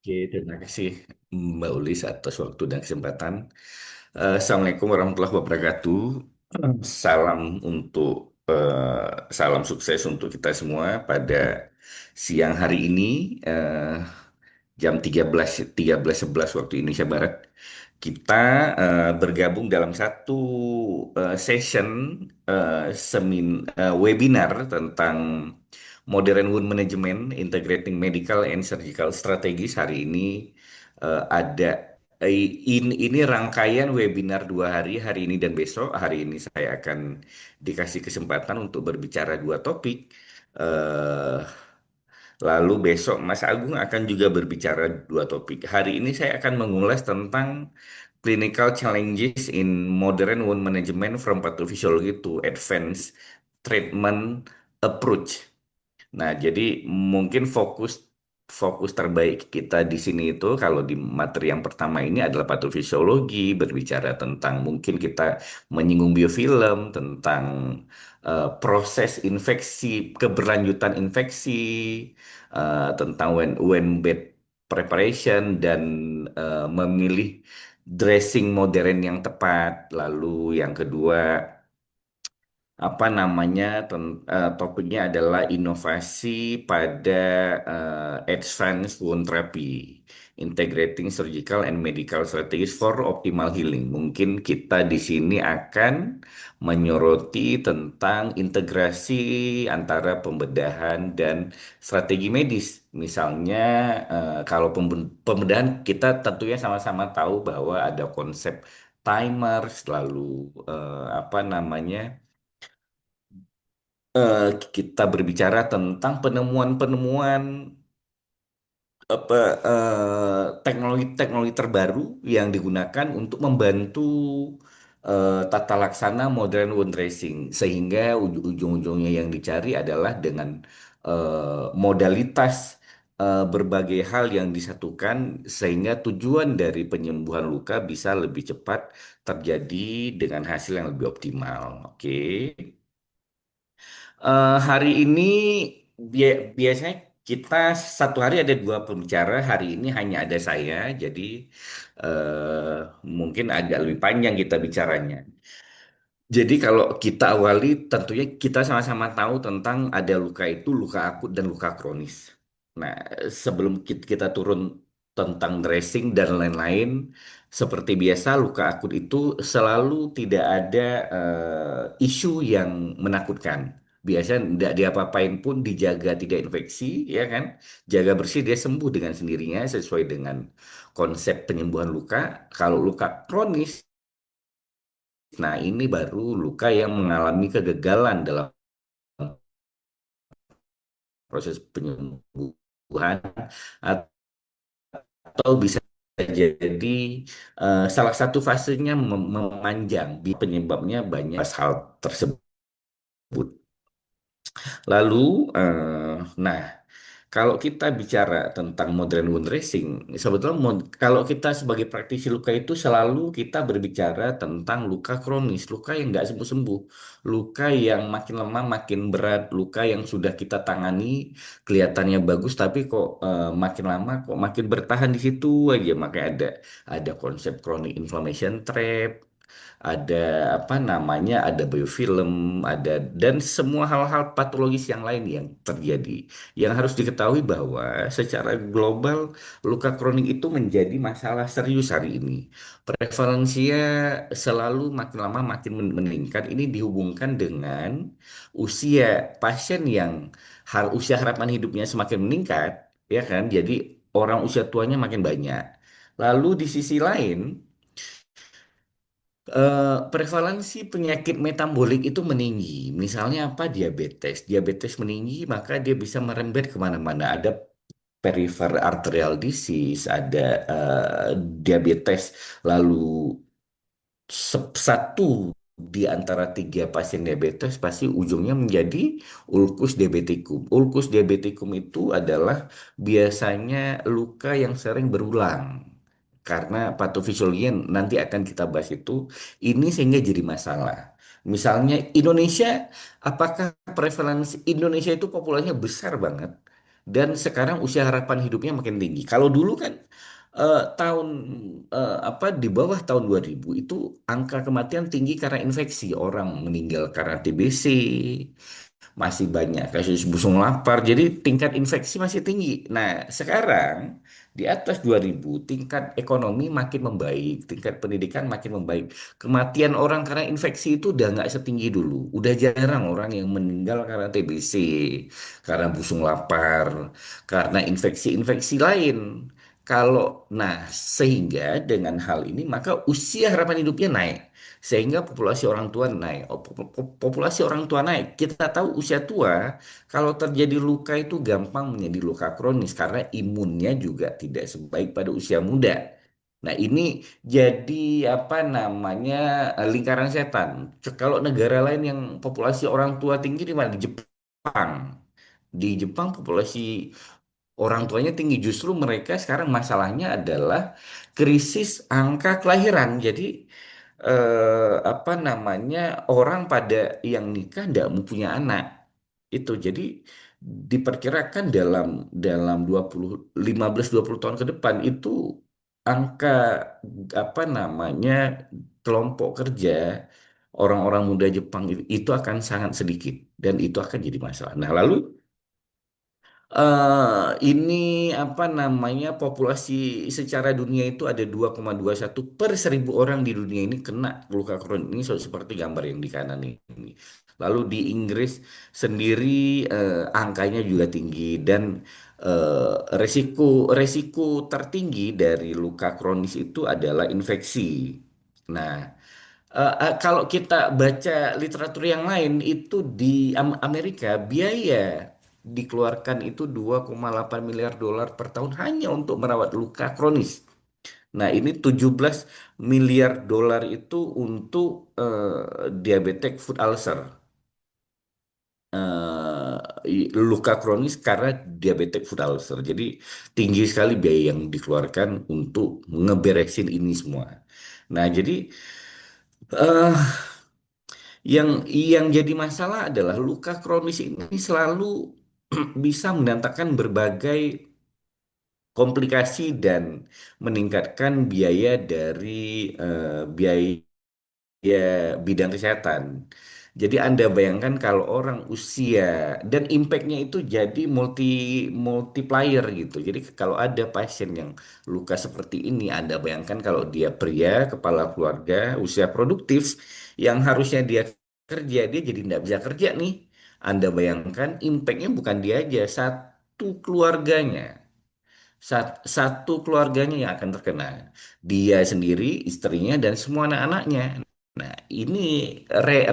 Oke, terima kasih Mbak Ulis atas waktu dan kesempatan. Assalamualaikum warahmatullahi wabarakatuh. Salam untuk salam sukses untuk kita semua pada siang hari ini jam 13.11 waktu Indonesia Barat. Kita bergabung dalam satu session webinar tentang Modern Wound Management, Integrating Medical and Surgical Strategies. Hari ini ini rangkaian webinar 2 hari, hari ini dan besok. Hari ini saya akan dikasih kesempatan untuk berbicara dua topik. Eh, Lalu besok Mas Agung akan juga berbicara dua topik. Hari ini saya akan mengulas tentang clinical challenges in modern wound management from pathophysiology to advanced treatment approach. Nah, jadi mungkin fokus fokus terbaik kita di sini itu kalau di materi yang pertama ini adalah patofisiologi, berbicara tentang mungkin kita menyinggung biofilm, tentang proses infeksi, keberlanjutan infeksi, tentang when bed preparation dan memilih dressing modern yang tepat. Lalu yang kedua apa namanya topiknya adalah inovasi pada advanced wound therapy, integrating surgical and medical strategies for optimal healing. Mungkin kita di sini akan menyoroti tentang integrasi antara pembedahan dan strategi medis. Misalnya kalau pembedahan kita tentunya sama-sama tahu bahwa ada konsep timer, lalu apa namanya kita berbicara tentang penemuan-penemuan apa teknologi-teknologi terbaru yang digunakan untuk membantu tata laksana modern wound dressing sehingga ujung-ujungnya yang dicari adalah dengan modalitas berbagai hal yang disatukan sehingga tujuan dari penyembuhan luka bisa lebih cepat terjadi dengan hasil yang lebih optimal. Oke. Hari ini biasanya kita satu hari ada dua pembicara. Hari ini hanya ada saya, jadi eh, mungkin agak lebih panjang kita bicaranya. Jadi kalau kita awali, tentunya kita sama-sama tahu tentang ada luka itu luka akut dan luka kronis. Nah, sebelum kita turun tentang dressing dan lain-lain, seperti biasa luka akut itu selalu tidak ada isu yang menakutkan. Biasanya tidak diapa-apain pun dijaga tidak infeksi, ya kan? Jaga bersih dia sembuh dengan sendirinya sesuai dengan konsep penyembuhan luka. Kalau luka kronis, nah, ini baru luka yang mengalami kegagalan dalam proses penyembuhan atau bisa jadi salah satu fasenya memanjang, penyebabnya banyak hal tersebut. Lalu, nah, kalau kita bicara tentang modern wound dressing, sebetulnya kalau kita sebagai praktisi luka itu selalu kita berbicara tentang luka kronis, luka yang nggak sembuh-sembuh, luka yang makin lama makin berat, luka yang sudah kita tangani kelihatannya bagus, tapi kok makin lama kok makin bertahan di situ aja. Makanya ada konsep chronic inflammation trap, ada apa namanya, ada biofilm, ada dan semua hal-hal patologis yang lain yang terjadi. Yang harus diketahui bahwa secara global luka kronik itu menjadi masalah serius hari ini. Prevalensinya selalu makin lama makin meningkat. Ini dihubungkan dengan usia pasien yang usia harapan hidupnya semakin meningkat, ya kan? Jadi orang usia tuanya makin banyak. Lalu di sisi lain prevalensi penyakit metabolik itu meninggi. Misalnya apa? Diabetes. Diabetes meninggi, maka dia bisa merembet kemana-mana. Ada peripheral arterial disease, ada diabetes. Lalu satu di antara tiga pasien diabetes pasti ujungnya menjadi ulkus diabetikum. Ulkus diabetikum itu adalah biasanya luka yang sering berulang. Karena patofisiologi yang nanti akan kita bahas itu, ini sehingga jadi masalah. Misalnya Indonesia, apakah prevalensi Indonesia itu populasinya besar banget? dan sekarang usia harapan hidupnya makin tinggi. Kalau dulu kan tahun apa di bawah tahun 2000 itu angka kematian tinggi karena infeksi, orang meninggal karena TBC, masih banyak kasus busung lapar, jadi tingkat infeksi masih tinggi. Nah, sekarang di atas 2000 tingkat ekonomi makin membaik, tingkat pendidikan makin membaik. Kematian orang karena infeksi itu udah nggak setinggi dulu. Udah jarang orang yang meninggal karena TBC, karena busung lapar, karena infeksi-infeksi lain. Nah, sehingga dengan hal ini maka usia harapan hidupnya naik sehingga populasi orang tua naik. Populasi orang tua naik. Kita tahu usia tua kalau terjadi luka itu gampang menjadi luka kronis karena imunnya juga tidak sebaik pada usia muda. Nah, ini jadi apa namanya lingkaran setan. Kalau negara lain yang populasi orang tua tinggi di mana? Di Jepang. Di Jepang populasi orang tuanya tinggi. Justru mereka sekarang masalahnya adalah krisis angka kelahiran. Jadi apa namanya orang pada yang nikah tidak mau punya anak itu. Jadi diperkirakan dalam dalam 15-20 tahun ke depan itu angka apa namanya kelompok kerja orang-orang muda Jepang itu akan sangat sedikit dan itu akan jadi masalah. Nah, lalu ini apa namanya populasi secara dunia itu ada 2,21 per 1.000 orang di dunia ini kena luka kronis ini seperti gambar yang di kanan ini. Lalu di Inggris sendiri angkanya juga tinggi dan resiko resiko tertinggi dari luka kronis itu adalah infeksi. Nah, kalau kita baca literatur yang lain itu di Amerika biaya dikeluarkan itu 2,8 miliar dolar per tahun hanya untuk merawat luka kronis. Nah, ini 17 miliar dolar itu untuk diabetes foot ulcer. Luka kronis karena diabetes foot ulcer. Jadi tinggi sekali biaya yang dikeluarkan untuk ngeberesin ini semua. Nah, jadi eh yang jadi masalah adalah luka kronis ini selalu bisa mendatangkan berbagai komplikasi dan meningkatkan biaya dari biaya bidang kesehatan. Jadi Anda bayangkan kalau orang usia dan impactnya itu jadi multiplier gitu. Jadi kalau ada pasien yang luka seperti ini, Anda bayangkan kalau dia pria, kepala keluarga, usia produktif, yang harusnya dia kerja, dia jadi tidak bisa kerja nih. Anda bayangkan impactnya bukan dia aja, satu keluarganya. Satu keluarganya yang akan terkena. Dia sendiri, istrinya, dan semua anak-anaknya. Nah, ini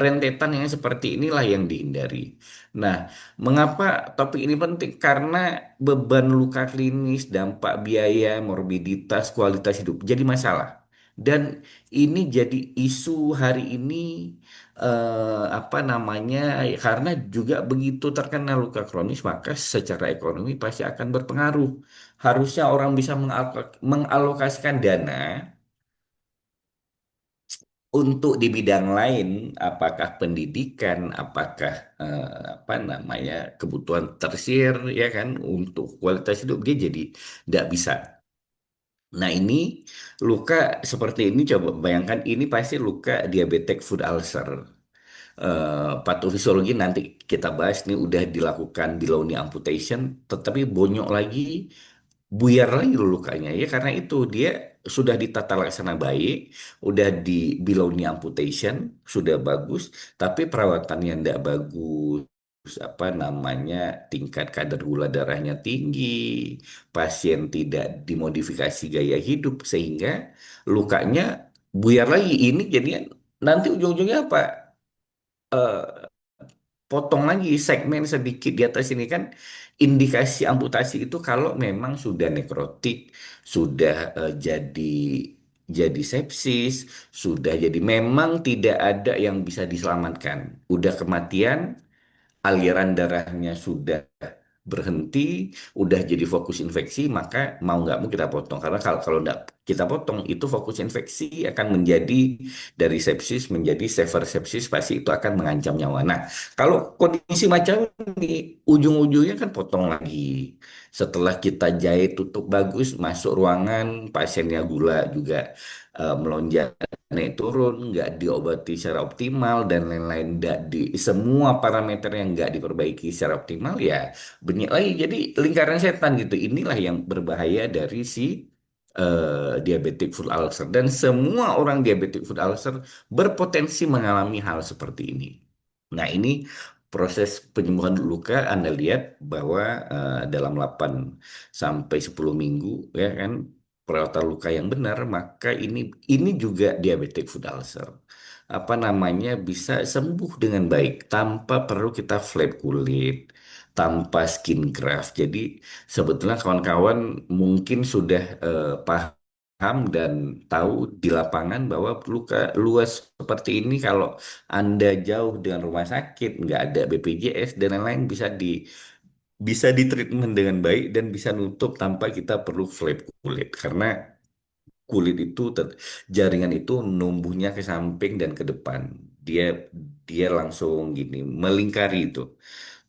rentetan yang seperti inilah yang dihindari. Nah, mengapa topik ini penting? Karena beban luka klinis, dampak biaya, morbiditas, kualitas hidup jadi masalah. Dan ini jadi isu hari ini apa namanya? Karena juga begitu terkena luka kronis, maka secara ekonomi pasti akan berpengaruh. Harusnya orang bisa mengalokasikan dana untuk di bidang lain, apakah pendidikan, apakah apa namanya kebutuhan tersier, ya kan, untuk kualitas hidup dia jadi tidak bisa. Nah, ini luka seperti ini coba bayangkan ini pasti luka diabetes foot ulcer. Patofisiologi nanti kita bahas nih udah dilakukan below amputation, tetapi bonyok lagi, buyar lagi lukanya ya karena itu dia sudah ditata laksana baik, udah di below knee amputation, sudah bagus, tapi perawatannya tidak bagus. Apa namanya tingkat kadar gula darahnya tinggi, pasien tidak dimodifikasi gaya hidup sehingga lukanya buyar lagi. Ini jadinya nanti ujung-ujungnya apa? Potong lagi segmen sedikit di atas ini kan indikasi amputasi itu kalau memang sudah nekrotik, sudah jadi sepsis, sudah jadi memang tidak ada yang bisa diselamatkan. Udah kematian, aliran darahnya sudah berhenti, udah jadi fokus infeksi, maka mau nggak mau kita potong. Karena kalau kalau nggak kita potong itu fokus infeksi akan menjadi dari sepsis menjadi severe sepsis pasti itu akan mengancam nyawa. Nah, kalau kondisi macam ini ujung-ujungnya kan potong lagi. Setelah kita jahit tutup bagus, masuk ruangan, pasiennya gula juga melonjak naik turun, nggak diobati secara optimal dan lain-lain, nggak di semua parameter yang nggak diperbaiki secara optimal ya benyek lagi. Jadi lingkaran setan gitu. Inilah yang berbahaya dari si diabetic foot ulcer dan semua orang diabetic foot ulcer berpotensi mengalami hal seperti ini. Nah, ini proses penyembuhan luka Anda lihat bahwa dalam 8 sampai 10 minggu ya kan perawatan luka yang benar maka ini juga diabetic foot ulcer. Apa namanya bisa sembuh dengan baik tanpa perlu kita flap kulit, tanpa skin graft. Jadi sebetulnya kawan-kawan mungkin sudah paham dan tahu di lapangan bahwa luka luas seperti ini kalau Anda jauh dengan rumah sakit, nggak ada BPJS dan lain-lain bisa ditreatment dengan baik dan bisa nutup tanpa kita perlu flap kulit karena kulit itu jaringan itu numbuhnya ke samping dan ke depan. Dia dia langsung gini melingkari itu.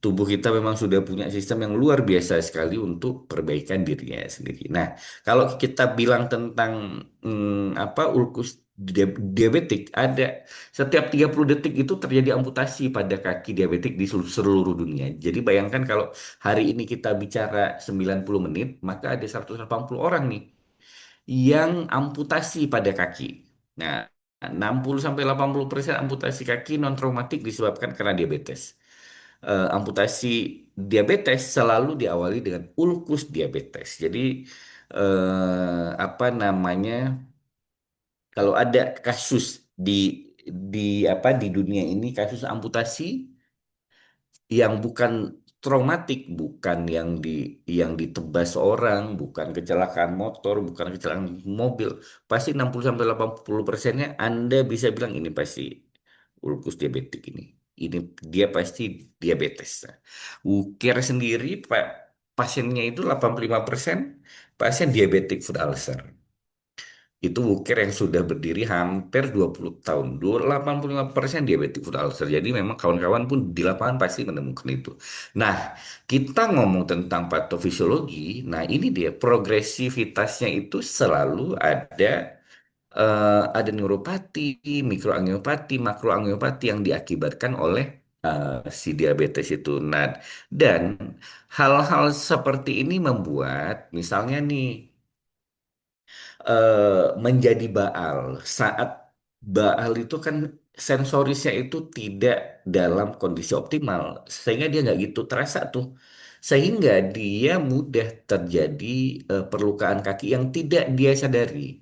Tubuh kita memang sudah punya sistem yang luar biasa sekali untuk perbaikan dirinya sendiri. Nah, kalau kita bilang tentang apa ulkus diabetik, ada setiap 30 detik itu terjadi amputasi pada kaki diabetik di seluruh dunia. Jadi bayangkan kalau hari ini kita bicara 90 menit, maka ada 180 orang nih yang amputasi pada kaki. Nah, 60-80% amputasi kaki non traumatik disebabkan karena diabetes. Amputasi diabetes selalu diawali dengan ulkus diabetes. Jadi apa namanya? Kalau ada kasus di di dunia ini kasus amputasi yang bukan traumatik, bukan yang ditebas orang, bukan kecelakaan motor, bukan kecelakaan mobil, pasti 60 sampai 80%-nya Anda bisa bilang ini pasti ulkus diabetik ini. Ini dia pasti diabetes. Nah, ukir sendiri Pak pasiennya itu 85% pasien diabetik foot ulcer. Itu ukir yang sudah berdiri hampir 20 tahun. 85% diabetes foot ulcer. Jadi memang kawan-kawan pun di lapangan pasti menemukan itu. Nah, kita ngomong tentang patofisiologi. Nah, ini dia progresivitasnya itu selalu ada neuropati, mikroangiopati, makroangiopati yang diakibatkan oleh si diabetes itu. Nah, dan hal-hal seperti ini membuat misalnya nih menjadi baal saat baal itu kan sensorisnya itu tidak dalam kondisi optimal sehingga dia nggak gitu terasa tuh sehingga dia mudah terjadi perlukaan kaki yang tidak dia sadari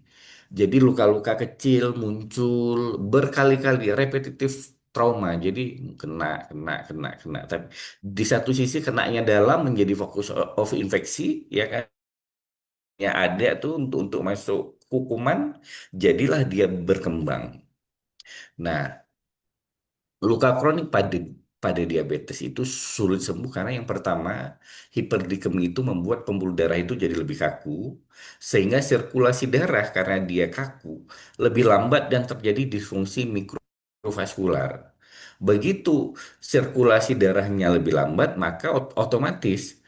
jadi luka-luka kecil muncul berkali-kali repetitif trauma jadi kena tapi di satu sisi kenanya dalam menjadi fokus of infeksi ya kan yang ada tuh untuk masuk kukuman, jadilah dia berkembang. Nah, luka kronik pada diabetes itu sulit sembuh karena yang pertama, hiperdikemi itu membuat pembuluh darah itu jadi lebih kaku, sehingga sirkulasi darah karena dia kaku lebih lambat dan terjadi disfungsi mikrovaskular. Begitu sirkulasi darahnya lebih lambat, maka otomatis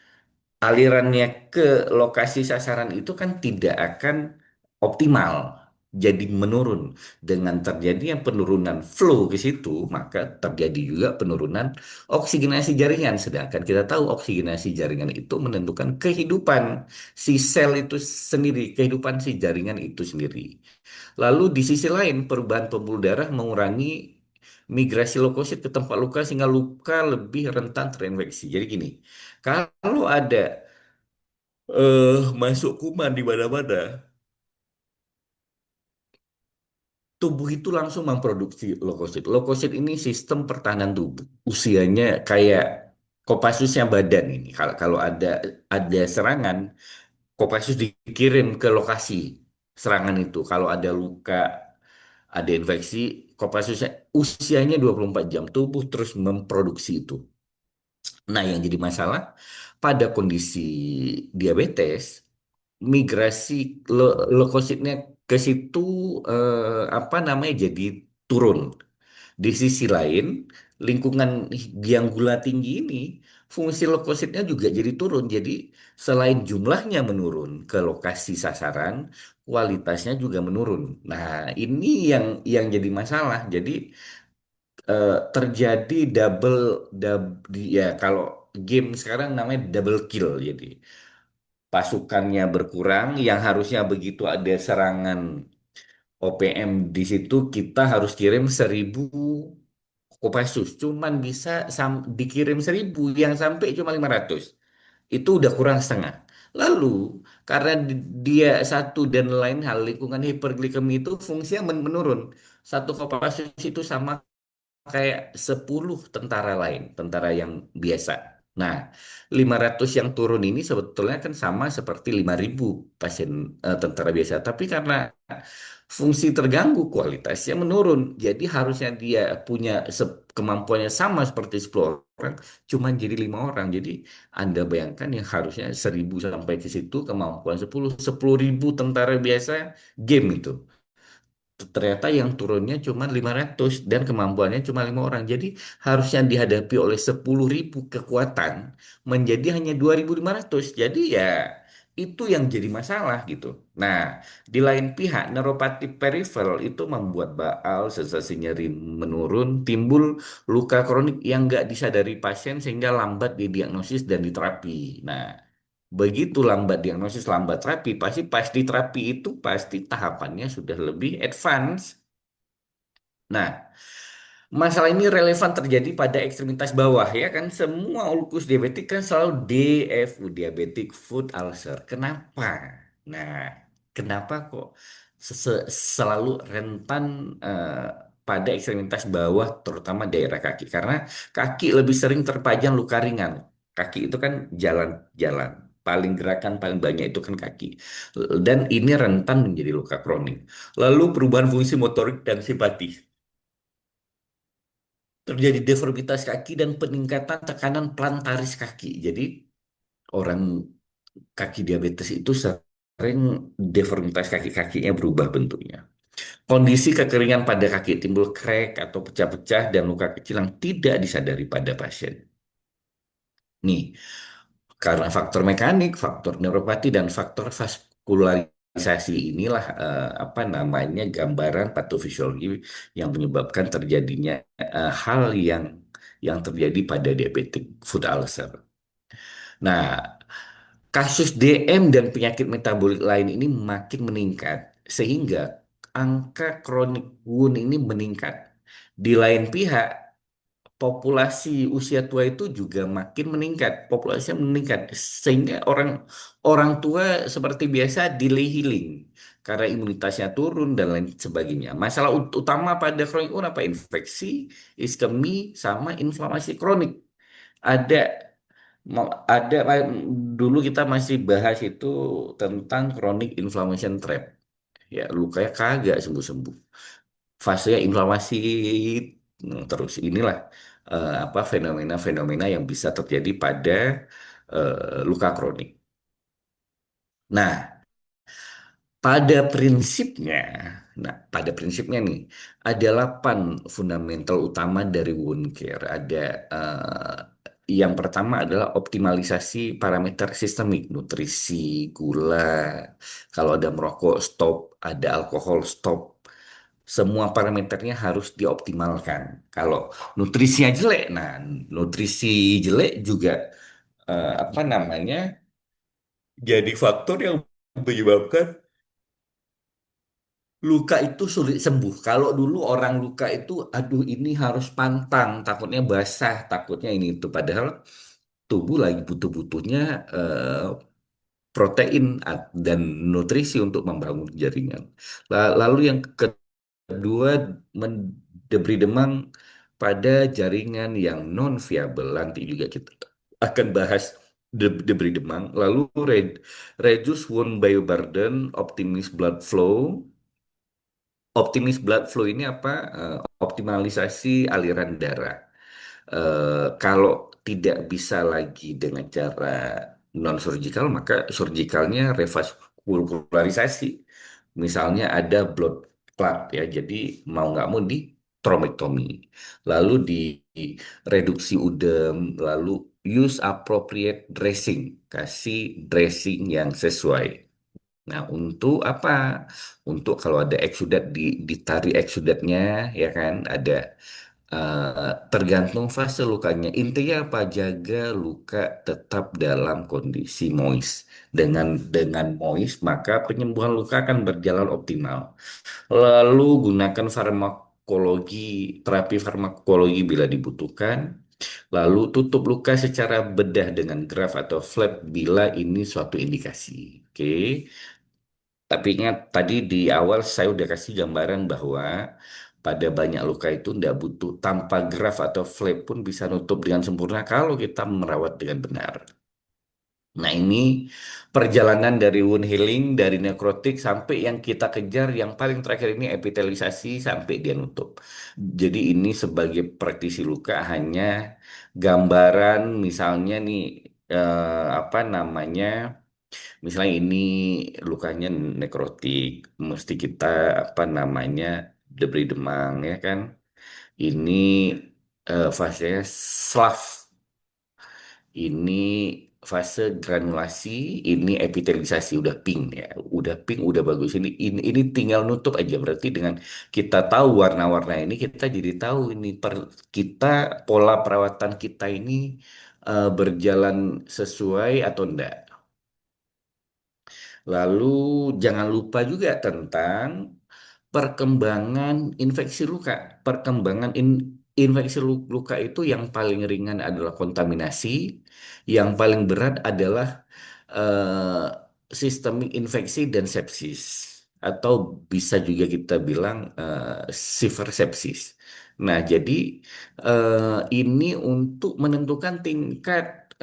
alirannya ke lokasi sasaran itu kan tidak akan optimal. Jadi menurun. Dengan terjadinya penurunan flow ke situ, maka terjadi juga penurunan oksigenasi jaringan. Sedangkan kita tahu oksigenasi jaringan itu menentukan kehidupan si sel itu sendiri, kehidupan si jaringan itu sendiri. Lalu di sisi lain, perubahan pembuluh darah mengurangi migrasi leukosit ke tempat luka sehingga luka lebih rentan terinfeksi. Jadi gini, kalau ada masuk kuman di mana-mana, tubuh itu langsung memproduksi leukosit. Leukosit ini sistem pertahanan tubuh. Usianya kayak Kopassusnya badan ini. Kalau ada serangan, Kopassus dikirim ke lokasi serangan itu. Kalau ada luka, ada infeksi, Kopassusnya usianya 24 jam. Tubuh terus memproduksi itu. Nah, yang jadi masalah pada kondisi diabetes migrasi leukositnya ke situ apa namanya jadi turun. Di sisi lain, lingkungan yang gula tinggi ini, fungsi leukositnya juga jadi turun. Jadi selain jumlahnya menurun ke lokasi sasaran, kualitasnya juga menurun. Nah, ini yang jadi masalah. Jadi terjadi ya kalau game sekarang namanya double kill. Jadi pasukannya berkurang, yang harusnya begitu ada serangan OPM di situ kita harus kirim 1.000 Kopassus. Cuman bisa dikirim 1.000 yang sampai cuma 500. Itu udah kurang setengah. Lalu karena dia satu dan lain hal lingkungan hiperglikemi itu fungsinya menurun. Satu Kopassus itu sama kayak 10 tentara lain, tentara yang biasa. Nah, 500 yang turun ini sebetulnya kan sama seperti 5.000 pasien tentara biasa. Tapi karena fungsi terganggu, kualitasnya menurun. Jadi harusnya dia punya kemampuannya sama seperti 10 orang, cuman jadi 5 orang. Jadi Anda bayangkan yang harusnya 1.000 sampai ke situ kemampuan 10.000 tentara biasa game itu ternyata yang turunnya cuma 500 dan kemampuannya cuma 5 orang. Jadi harusnya dihadapi oleh 10.000 kekuatan menjadi hanya 2.500. Jadi ya itu yang jadi masalah gitu. Nah, di lain pihak neuropati perifer itu membuat baal, sensasi nyeri menurun, timbul luka kronik yang nggak disadari pasien sehingga lambat didiagnosis dan diterapi. Nah, begitu lambat diagnosis, lambat terapi, pasti pas di terapi itu pasti tahapannya sudah lebih advance. Nah, masalah ini relevan terjadi pada ekstremitas bawah ya kan. Semua ulkus diabetik kan selalu DFU, diabetic foot ulcer. Kenapa? Nah, kenapa kok selalu rentan pada ekstremitas bawah terutama daerah kaki? Karena kaki lebih sering terpajang luka ringan. Kaki itu kan jalan-jalan. Paling gerakan paling banyak itu kan kaki. Dan ini rentan menjadi luka kronik. Lalu perubahan fungsi motorik dan simpatis. Terjadi deformitas kaki dan peningkatan tekanan plantaris kaki. Jadi orang kaki diabetes itu sering deformitas kaki-kakinya berubah bentuknya. Kondisi kekeringan pada kaki timbul krek atau pecah-pecah dan luka kecil yang tidak disadari pada pasien. Nih, karena faktor mekanik, faktor neuropati, dan faktor vaskularisasi inilah apa namanya gambaran patofisiologi yang menyebabkan terjadinya hal yang terjadi pada diabetic foot ulcer. Nah, kasus DM dan penyakit metabolik lain ini makin meningkat sehingga angka chronic wound ini meningkat. Di lain pihak, populasi usia tua itu juga makin meningkat, populasinya meningkat sehingga orang orang tua seperti biasa delay healing karena imunitasnya turun dan lain sebagainya. Masalah utama pada kronik itu apa? Infeksi, iskemi, sama inflamasi kronik. Ada ada dulu kita masih bahas itu tentang chronic inflammation trap. Ya, lukanya kagak sembuh-sembuh. Fasenya inflamasi terus. Inilah apa fenomena-fenomena yang bisa terjadi pada luka kronik. Nah, pada prinsipnya, pada prinsipnya nih, ada 8 fundamental utama dari wound care. Ada yang pertama adalah optimalisasi parameter sistemik, nutrisi, gula. Kalau ada merokok, stop. Ada alkohol, stop. Semua parameternya harus dioptimalkan. Kalau nutrisinya jelek, nah nutrisi jelek juga apa namanya jadi faktor yang menyebabkan luka itu sulit sembuh. Kalau dulu orang luka itu, aduh ini harus pantang, takutnya basah, takutnya ini itu. Padahal tubuh lagi butuh-butuhnya eh, protein dan nutrisi untuk membangun jaringan. Lalu yang kedua, debri demam pada jaringan yang non viabel. Nanti juga kita akan bahas debri demam. Lalu reduce wound bioburden, optimize blood flow. Optimis blood flow ini apa? Optimalisasi aliran darah. Kalau tidak bisa lagi dengan cara non surgical, maka surgicalnya vaskularisasi. Misalnya ada blood clot ya, jadi mau nggak mau di trombektomi, lalu di reduksi udem, lalu use appropriate dressing, kasih dressing yang sesuai. Nah, untuk apa? Untuk kalau ada eksudat ditarik eksudatnya, ya kan? Ada tergantung fase lukanya. Intinya apa? Jaga luka tetap dalam kondisi moist. Dengan moist, maka penyembuhan luka akan berjalan optimal. Lalu gunakan farmakologi, terapi farmakologi bila dibutuhkan. Lalu tutup luka secara bedah dengan graft atau flap bila ini suatu indikasi. Oke. Tapi ingat tadi di awal saya udah kasih gambaran bahwa pada banyak luka itu tidak butuh tanpa graf atau flap pun bisa nutup dengan sempurna kalau kita merawat dengan benar. Nah ini perjalanan dari wound healing, dari nekrotik sampai yang kita kejar yang paling terakhir ini epitelisasi sampai dia nutup. Jadi ini sebagai praktisi luka hanya gambaran misalnya nih apa namanya. Misalnya ini lukanya nekrotik, mesti kita apa namanya diberi demang ya kan. Ini fasenya SLAF, ini fase granulasi, ini epitelisasi udah pink ya, udah pink, udah bagus. Ini tinggal nutup aja berarti dengan kita tahu warna-warna ini kita jadi tahu ini kita pola perawatan kita ini berjalan sesuai atau enggak. Lalu jangan lupa juga tentang perkembangan infeksi luka. Luka itu yang paling ringan adalah kontaminasi, yang paling berat adalah eh, sistemik infeksi dan sepsis. Atau bisa juga kita bilang severe sepsis. Nah, jadi ini untuk menentukan tingkat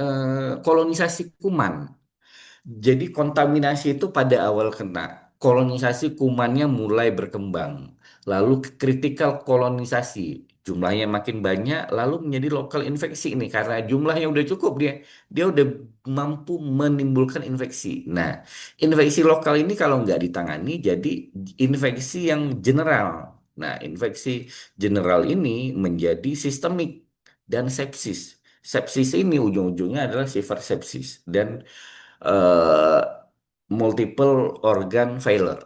kolonisasi kuman. Jadi kontaminasi itu pada awal kena, kolonisasi kumannya mulai berkembang. Lalu kritikal kolonisasi, jumlahnya makin banyak, lalu menjadi lokal infeksi ini karena jumlahnya udah cukup dia udah mampu menimbulkan infeksi. Nah, infeksi lokal ini kalau nggak ditangani jadi infeksi yang general. Nah, infeksi general ini menjadi sistemik dan sepsis. Sepsis ini ujung-ujungnya adalah severe sepsis dan eh, multiple organ failure.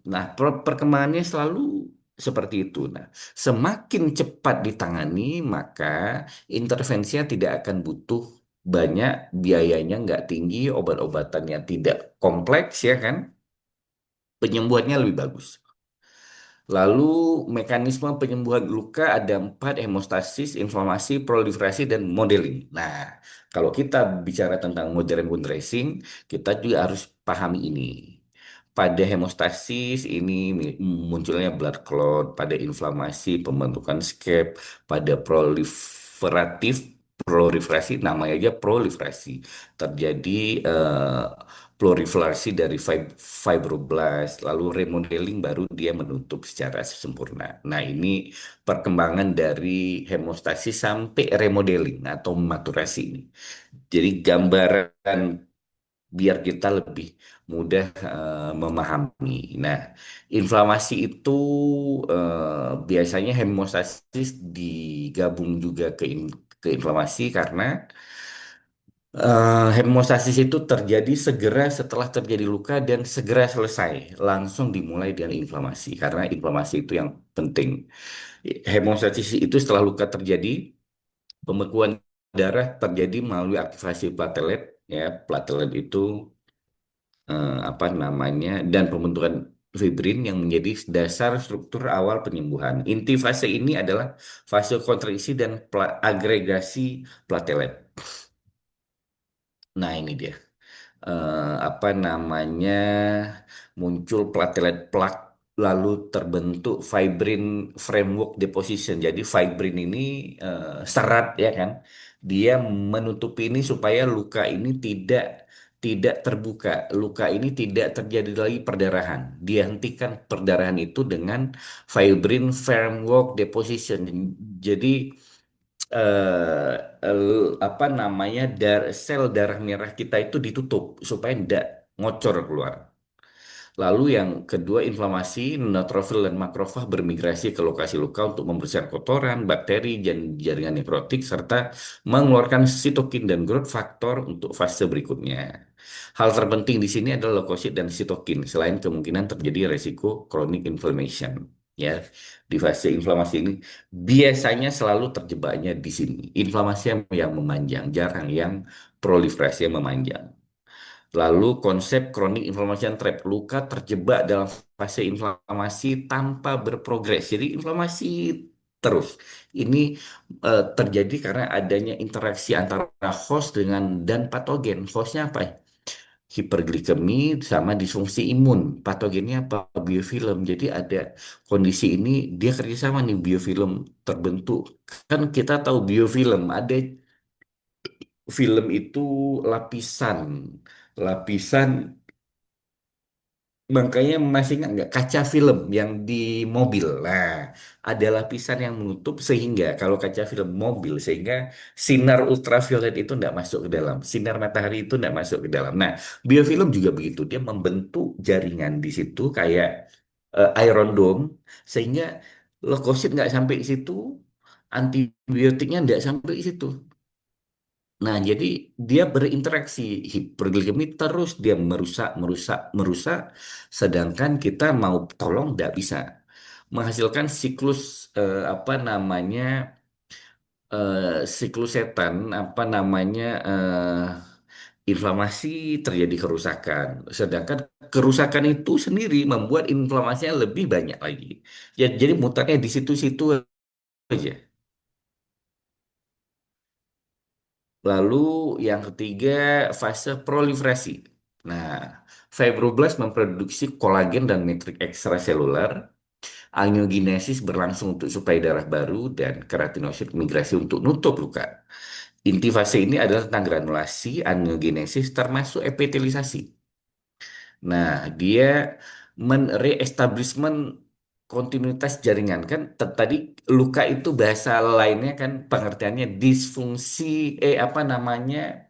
Nah, perkembangannya selalu seperti itu. Nah, semakin cepat ditangani, maka intervensinya tidak akan butuh banyak, biayanya nggak tinggi, obat-obatannya tidak kompleks, ya kan? Penyembuhannya lebih bagus. Lalu mekanisme penyembuhan luka ada empat: hemostasis, inflamasi, proliferasi, dan modeling. Nah, kalau kita bicara tentang modern wound dressing, kita juga harus pahami ini. Pada hemostasis ini munculnya blood clot, pada inflamasi pembentukan scab, pada proliferasi namanya aja proliferasi terjadi proliferasi dari fibroblast, lalu remodeling baru dia menutup secara sempurna. Nah, ini perkembangan dari hemostasis sampai remodeling atau maturasi ini. Jadi gambaran biar kita lebih mudah memahami. Nah, inflamasi itu biasanya hemostasis digabung juga ke inflamasi karena hemostasis itu terjadi segera setelah terjadi luka dan segera selesai. Langsung dimulai dengan inflamasi karena inflamasi itu yang penting. Hemostasis itu setelah luka terjadi, pembekuan darah terjadi melalui aktivasi platelet. Ya, platelet itu apa namanya dan pembentukan fibrin yang menjadi dasar struktur awal penyembuhan. Inti fase ini adalah fase kontraksi dan agregasi platelet. Nah, ini dia. Apa namanya muncul platelet plak lalu terbentuk fibrin framework deposition. Jadi fibrin ini serat ya kan. Dia menutupi ini supaya luka ini tidak terbuka. Luka ini tidak terjadi lagi perdarahan. Dia hentikan perdarahan itu dengan fibrin framework deposition. Jadi apa namanya sel darah merah kita itu ditutup supaya ngocor keluar. Lalu yang kedua, inflamasi, neutrofil dan makrofag bermigrasi ke lokasi luka untuk membersihkan kotoran, bakteri, dan jaringan nekrotik, serta mengeluarkan sitokin dan growth factor untuk fase berikutnya. Hal terpenting di sini adalah leukosit dan sitokin, selain kemungkinan terjadi resiko chronic inflammation. Ya, di fase inflamasi ini biasanya selalu terjebaknya di sini. Inflamasi yang memanjang, jarang yang proliferasi yang memanjang. Lalu konsep chronic inflammation trap, luka terjebak dalam fase inflamasi tanpa berprogres. Jadi inflamasi terus. Ini terjadi karena adanya interaksi antara host dengan dan patogen. Hostnya apa? Hiperglikemi sama disfungsi imun. Patogennya apa? Biofilm. Jadi ada kondisi ini dia kerjasama nih biofilm terbentuk. Kan kita tahu biofilm ada film itu lapisan lapisan. Makanya masih ingat nggak kaca film yang di mobil? Nah, ada lapisan yang menutup sehingga kalau kaca film mobil sehingga sinar ultraviolet itu nggak masuk ke dalam, sinar matahari itu nggak masuk ke dalam. Nah, biofilm juga begitu, dia membentuk jaringan di situ kayak iron dome sehingga leukosit nggak sampai ke situ, antibiotiknya nggak sampai ke situ. Nah, jadi dia berinteraksi hiperglikemi terus dia merusak, merusak, merusak, sedangkan kita mau tolong tidak bisa menghasilkan siklus apa namanya siklus setan apa namanya inflamasi terjadi kerusakan, sedangkan kerusakan itu sendiri membuat inflamasinya lebih banyak lagi. Ya, jadi mutarnya di situ-situ aja. Lalu yang ketiga, fase proliferasi. Nah, fibroblast memproduksi kolagen dan matrik ekstraseluler. Angiogenesis berlangsung untuk suplai darah baru dan keratinosit migrasi untuk nutup luka. Inti fase ini adalah tentang granulasi, angiogenesis termasuk epitelisasi. Nah, dia re-establishment kontinuitas jaringan kan tadi luka itu bahasa lainnya kan pengertiannya disfungsi apa namanya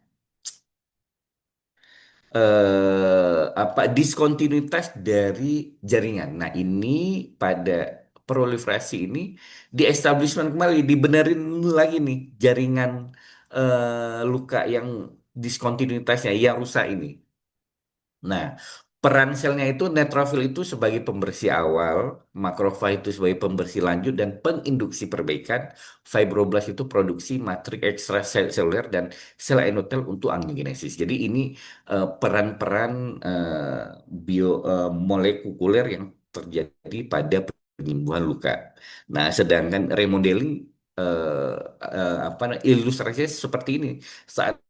apa diskontinuitas dari jaringan. Nah, ini pada proliferasi ini di establishment kembali dibenerin lagi nih jaringan luka yang diskontinuitasnya yang rusak ini. Nah, peran selnya itu neutrofil itu sebagai pembersih awal, makrofag itu sebagai pembersih lanjut dan penginduksi perbaikan, fibroblast itu produksi matrik ekstraseluler dan sel endotel untuk angiogenesis. Jadi ini peran-peran molekuler yang terjadi pada penyembuhan luka. Nah, sedangkan remodeling apa ilustrasinya seperti ini. Saat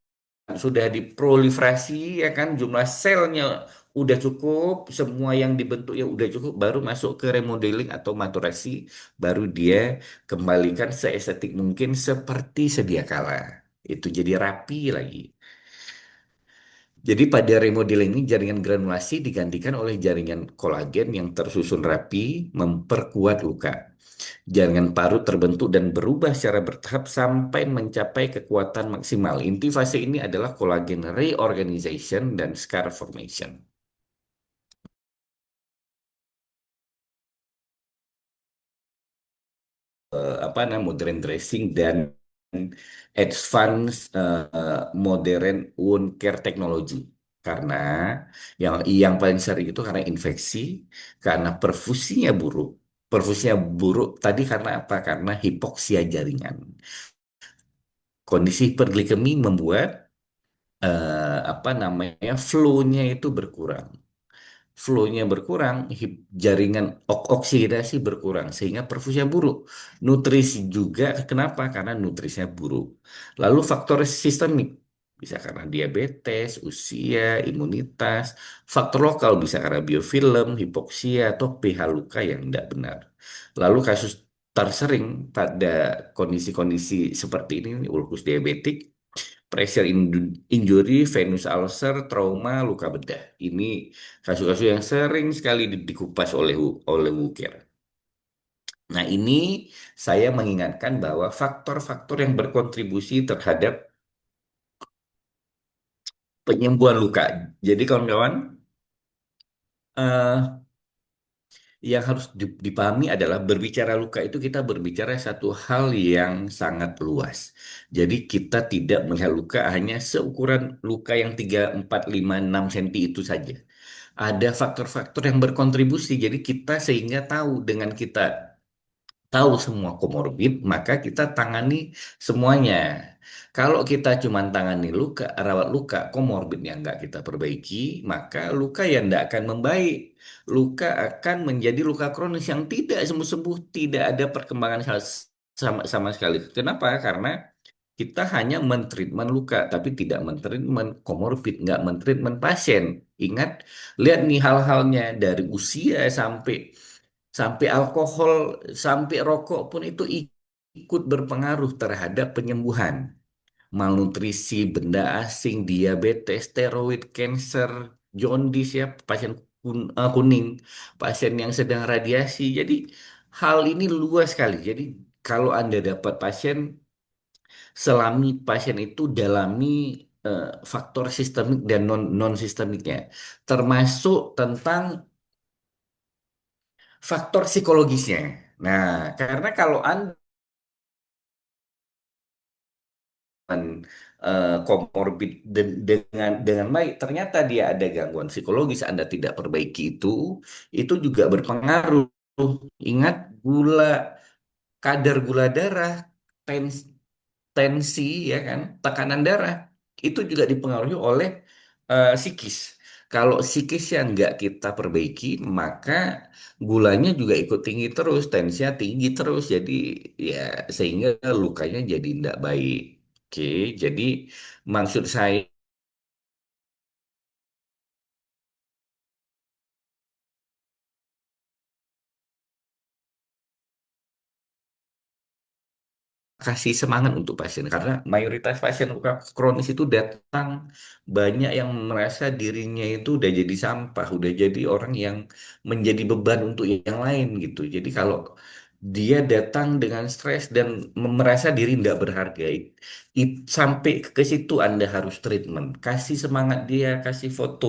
sudah diproliferasi ya kan jumlah selnya udah cukup semua yang dibentuk ya udah cukup baru masuk ke remodeling atau maturasi baru dia kembalikan seestetik mungkin seperti sedia kala itu jadi rapi lagi. Jadi pada remodeling ini jaringan granulasi digantikan oleh jaringan kolagen yang tersusun rapi memperkuat luka. Jaringan parut terbentuk dan berubah secara bertahap sampai mencapai kekuatan maksimal. Inti fase ini adalah collagen reorganization dan scar formation. Apa namanya modern dressing dan advanced modern wound care technology. Karena yang paling sering itu karena infeksi, karena perfusinya buruk tadi karena apa? Karena hipoksia jaringan. Kondisi hiperglikemi membuat apa namanya flow-nya itu berkurang. Flow-nya berkurang, jaringan oksidasi berkurang sehingga perfusnya buruk. Nutrisi juga kenapa? Karena nutrisinya buruk. Lalu faktor sistemik bisa karena diabetes, usia, imunitas. Faktor lokal bisa karena biofilm, hipoksia atau pH luka yang tidak benar. Lalu kasus tersering pada kondisi-kondisi seperti ini, ulkus diabetik, pressure injury, venous ulcer, trauma, luka bedah. Ini kasus-kasus yang sering sekali dikupas oleh Wuker. Nah, ini saya mengingatkan bahwa faktor-faktor yang berkontribusi terhadap penyembuhan luka. Jadi kawan-kawan, eh, yang harus dipahami adalah berbicara luka itu kita berbicara satu hal yang sangat luas. Jadi kita tidak melihat luka hanya seukuran luka yang 3, 4, 5, 6 senti itu saja. Ada faktor-faktor yang berkontribusi. Jadi kita sehingga tahu dengan kita tahu semua komorbid, maka kita tangani semuanya. Kalau kita cuma tangani luka, rawat luka, komorbid yang nggak kita perbaiki, maka luka yang nggak akan membaik. Luka akan menjadi luka kronis yang tidak sembuh-sembuh, tidak ada perkembangan sama, sama sekali. Kenapa? Karena kita hanya mentreatment luka, tapi tidak mentreatment komorbid, nggak mentreatment pasien. Ingat, lihat nih hal-halnya dari usia sampai sampai alkohol, sampai rokok pun itu ikut berpengaruh terhadap penyembuhan. Malnutrisi, benda asing, diabetes, steroid, cancer, jaundice ya, pasien kuning, pasien yang sedang radiasi. Jadi hal ini luas sekali. Jadi kalau Anda dapat pasien, selami pasien itu dalami faktor sistemik dan non sistemiknya, termasuk tentang faktor psikologisnya. Nah, karena kalau Anda komorbid dengan baik, ternyata dia ada gangguan psikologis, Anda tidak perbaiki itu juga berpengaruh. Ingat, kadar gula darah, tens- tensi, ya kan, tekanan darah, itu juga dipengaruhi oleh psikis. Kalau psikis yang nggak kita perbaiki, maka gulanya juga ikut tinggi terus, tensinya tinggi terus, jadi ya sehingga lukanya jadi tidak baik. Oke, jadi maksud saya kasih semangat untuk pasien karena mayoritas pasien luka kronis itu datang banyak yang merasa dirinya itu udah jadi sampah, udah jadi orang yang menjadi beban untuk yang lain gitu. Jadi kalau dia datang dengan stres dan merasa diri tidak berharga, sampai ke situ Anda harus treatment, kasih semangat dia, kasih foto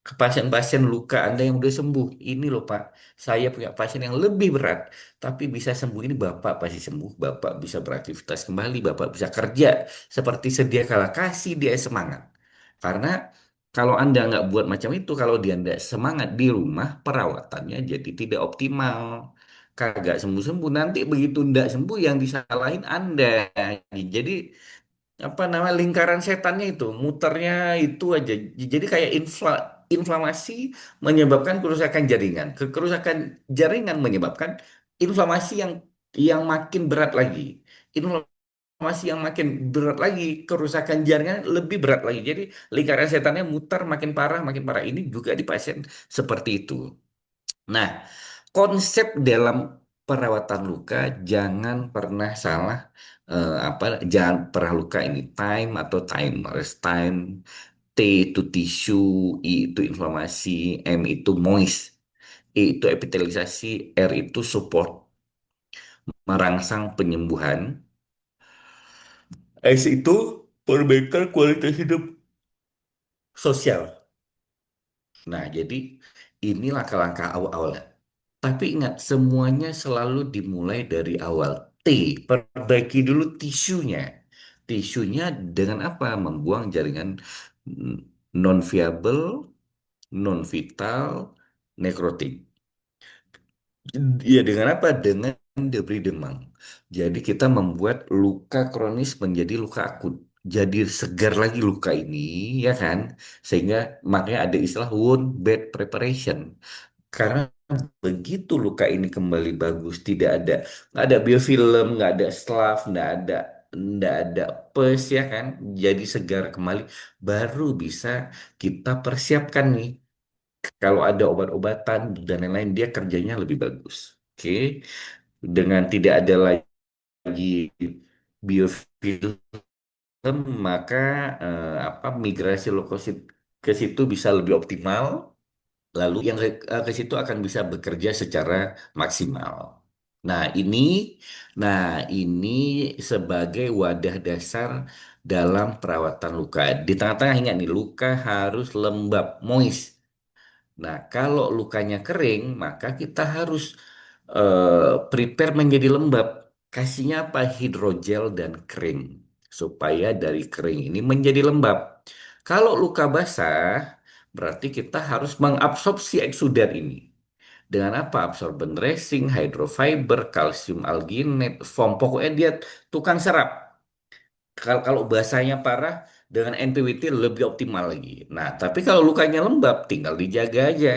ke pasien-pasien luka Anda yang udah sembuh. Ini loh Pak, saya punya pasien yang lebih berat, tapi bisa sembuh. Ini Bapak pasti sembuh, Bapak bisa beraktivitas kembali, Bapak bisa kerja seperti sedia kala. Kasih dia semangat. Karena kalau Anda nggak buat macam itu, kalau dia nggak semangat di rumah, perawatannya jadi tidak optimal. Kagak sembuh-sembuh, nanti begitu nggak sembuh yang disalahin Anda. Jadi apa nama lingkaran setannya itu muternya itu aja jadi kayak inflamasi menyebabkan kerusakan jaringan kerusakan jaringan menyebabkan inflamasi yang makin berat lagi inflamasi yang makin berat lagi kerusakan jaringan lebih berat lagi jadi lingkaran setannya muter makin parah ini juga di pasien seperti itu. Nah, konsep dalam perawatan luka jangan pernah salah apa jangan pernah luka ini time atau timers time. T itu tisu, I itu inflamasi, M itu moist, E itu epitelisasi, R itu support merangsang penyembuhan, S itu perbaikan kualitas hidup sosial. Nah, jadi ini langkah-langkah awal. Tapi ingat, semuanya selalu dimulai dari awal. T, perbaiki dulu tisunya. Tisunya dengan apa? Membuang jaringan non-viable, non-vital, nekrotik. Iya, dengan apa? Dengan debri demam. Jadi kita membuat luka kronis menjadi luka akut. Jadi segar lagi luka ini, ya kan? Sehingga makanya ada istilah wound bed preparation. Karena begitu luka ini kembali bagus, nggak ada biofilm, nggak ada staph, nggak ada pus ya kan, jadi segar kembali, baru bisa kita persiapkan nih. Kalau ada obat-obatan dan lain-lain, dia kerjanya lebih bagus. Oke, dengan tidak ada lagi biofilm, maka apa migrasi leukosit ke situ bisa lebih optimal. Lalu yang ke situ akan bisa bekerja secara maksimal. Nah, ini nah ini sebagai wadah dasar dalam perawatan luka. Di tengah-tengah ingat nih, luka harus lembab, moist. Nah, kalau lukanya kering, maka kita harus prepare menjadi lembab. Kasihnya apa? Hidrogel dan kering. Supaya dari kering ini menjadi lembab. Kalau luka basah, berarti kita harus mengabsorpsi eksudat ini. Dengan apa? Absorbent dressing, hydrofiber, kalsium alginate, foam. Pokoknya dia tukang serap. Kalau bahasanya parah, dengan NPWT lebih optimal lagi. Nah, tapi kalau lukanya lembab, tinggal dijaga aja.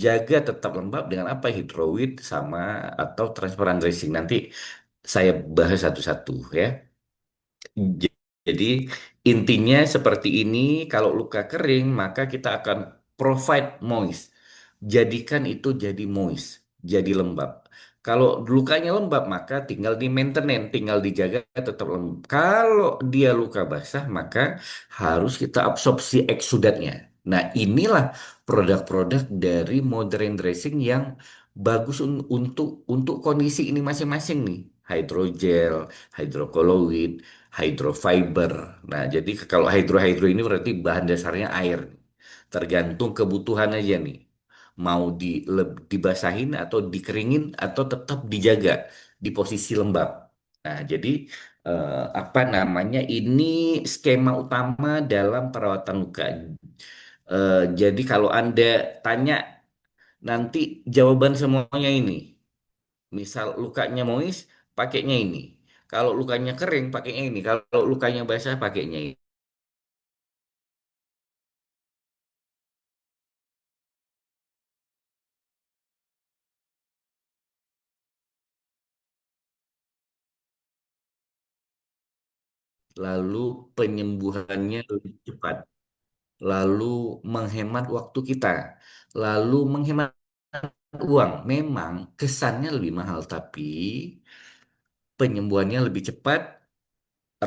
Jaga tetap lembab dengan apa? Hidroid sama atau transparan dressing. Nanti saya bahas satu-satu ya. Jadi intinya seperti ini, kalau luka kering maka kita akan provide moist. Jadikan itu jadi moist, jadi lembab. Kalau lukanya lembab maka tinggal di maintenance, tinggal dijaga tetap lembab. Kalau dia luka basah maka harus kita absorpsi eksudatnya. Nah, inilah produk-produk dari modern dressing yang bagus untuk kondisi ini masing-masing nih. Hydrogel, hydrocolloid, hydrofiber. Nah, jadi kalau hydro-hydro ini berarti bahan dasarnya air. Tergantung kebutuhan aja nih. Mau dibasahin atau dikeringin atau tetap dijaga di posisi lembab. Nah, jadi apa namanya? Ini skema utama dalam perawatan luka. Jadi kalau Anda tanya nanti jawaban semuanya ini. Misal lukanya moist, pakainya ini. Kalau lukanya kering, pakainya ini. Kalau lukanya basah, pakainya ini. Lalu penyembuhannya lebih cepat. Lalu menghemat waktu kita. Lalu menghemat uang. Memang kesannya lebih mahal, tapi penyembuhannya lebih cepat,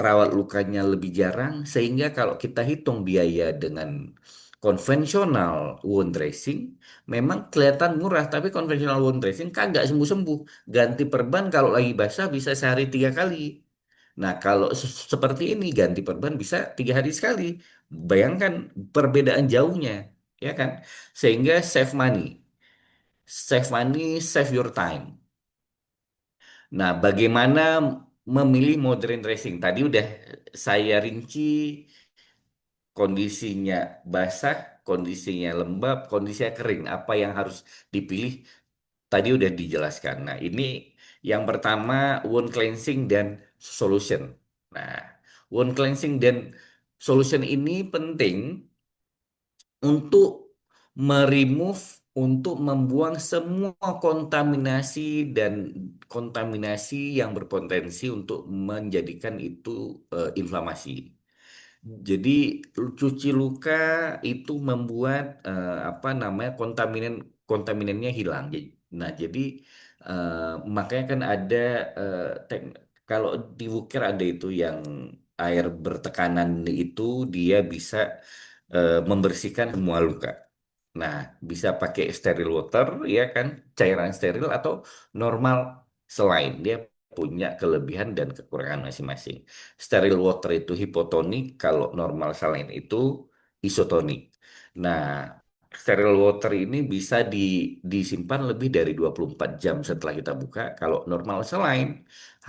rawat lukanya lebih jarang, sehingga kalau kita hitung biaya dengan konvensional wound dressing, memang kelihatan murah, tapi konvensional wound dressing kagak sembuh-sembuh. Ganti perban kalau lagi basah bisa sehari 3 kali. Nah, kalau seperti ini ganti perban bisa 3 hari sekali. Bayangkan perbedaan jauhnya, ya kan? Sehingga save money, save your time. Nah, bagaimana memilih modern dressing? Tadi udah saya rinci kondisinya basah, kondisinya lembab, kondisinya kering. Apa yang harus dipilih? Tadi udah dijelaskan. Nah, ini yang pertama wound cleansing dan solution. Nah, wound cleansing dan solution ini penting untuk meremove, untuk membuang semua kontaminasi yang berpotensi untuk menjadikan itu inflamasi. Jadi cuci luka itu membuat apa namanya kontaminannya hilang. Nah, jadi makanya kan ada eh, tek- kalau di Wukir ada itu yang air bertekanan itu dia bisa membersihkan semua luka. Nah, bisa pakai steril water, ya kan, cairan steril atau normal selain dia punya kelebihan dan kekurangan masing-masing. Steril water itu hipotonik, kalau normal selain itu isotonik. Nah, steril water ini bisa disimpan lebih dari 24 jam setelah kita buka. Kalau normal selain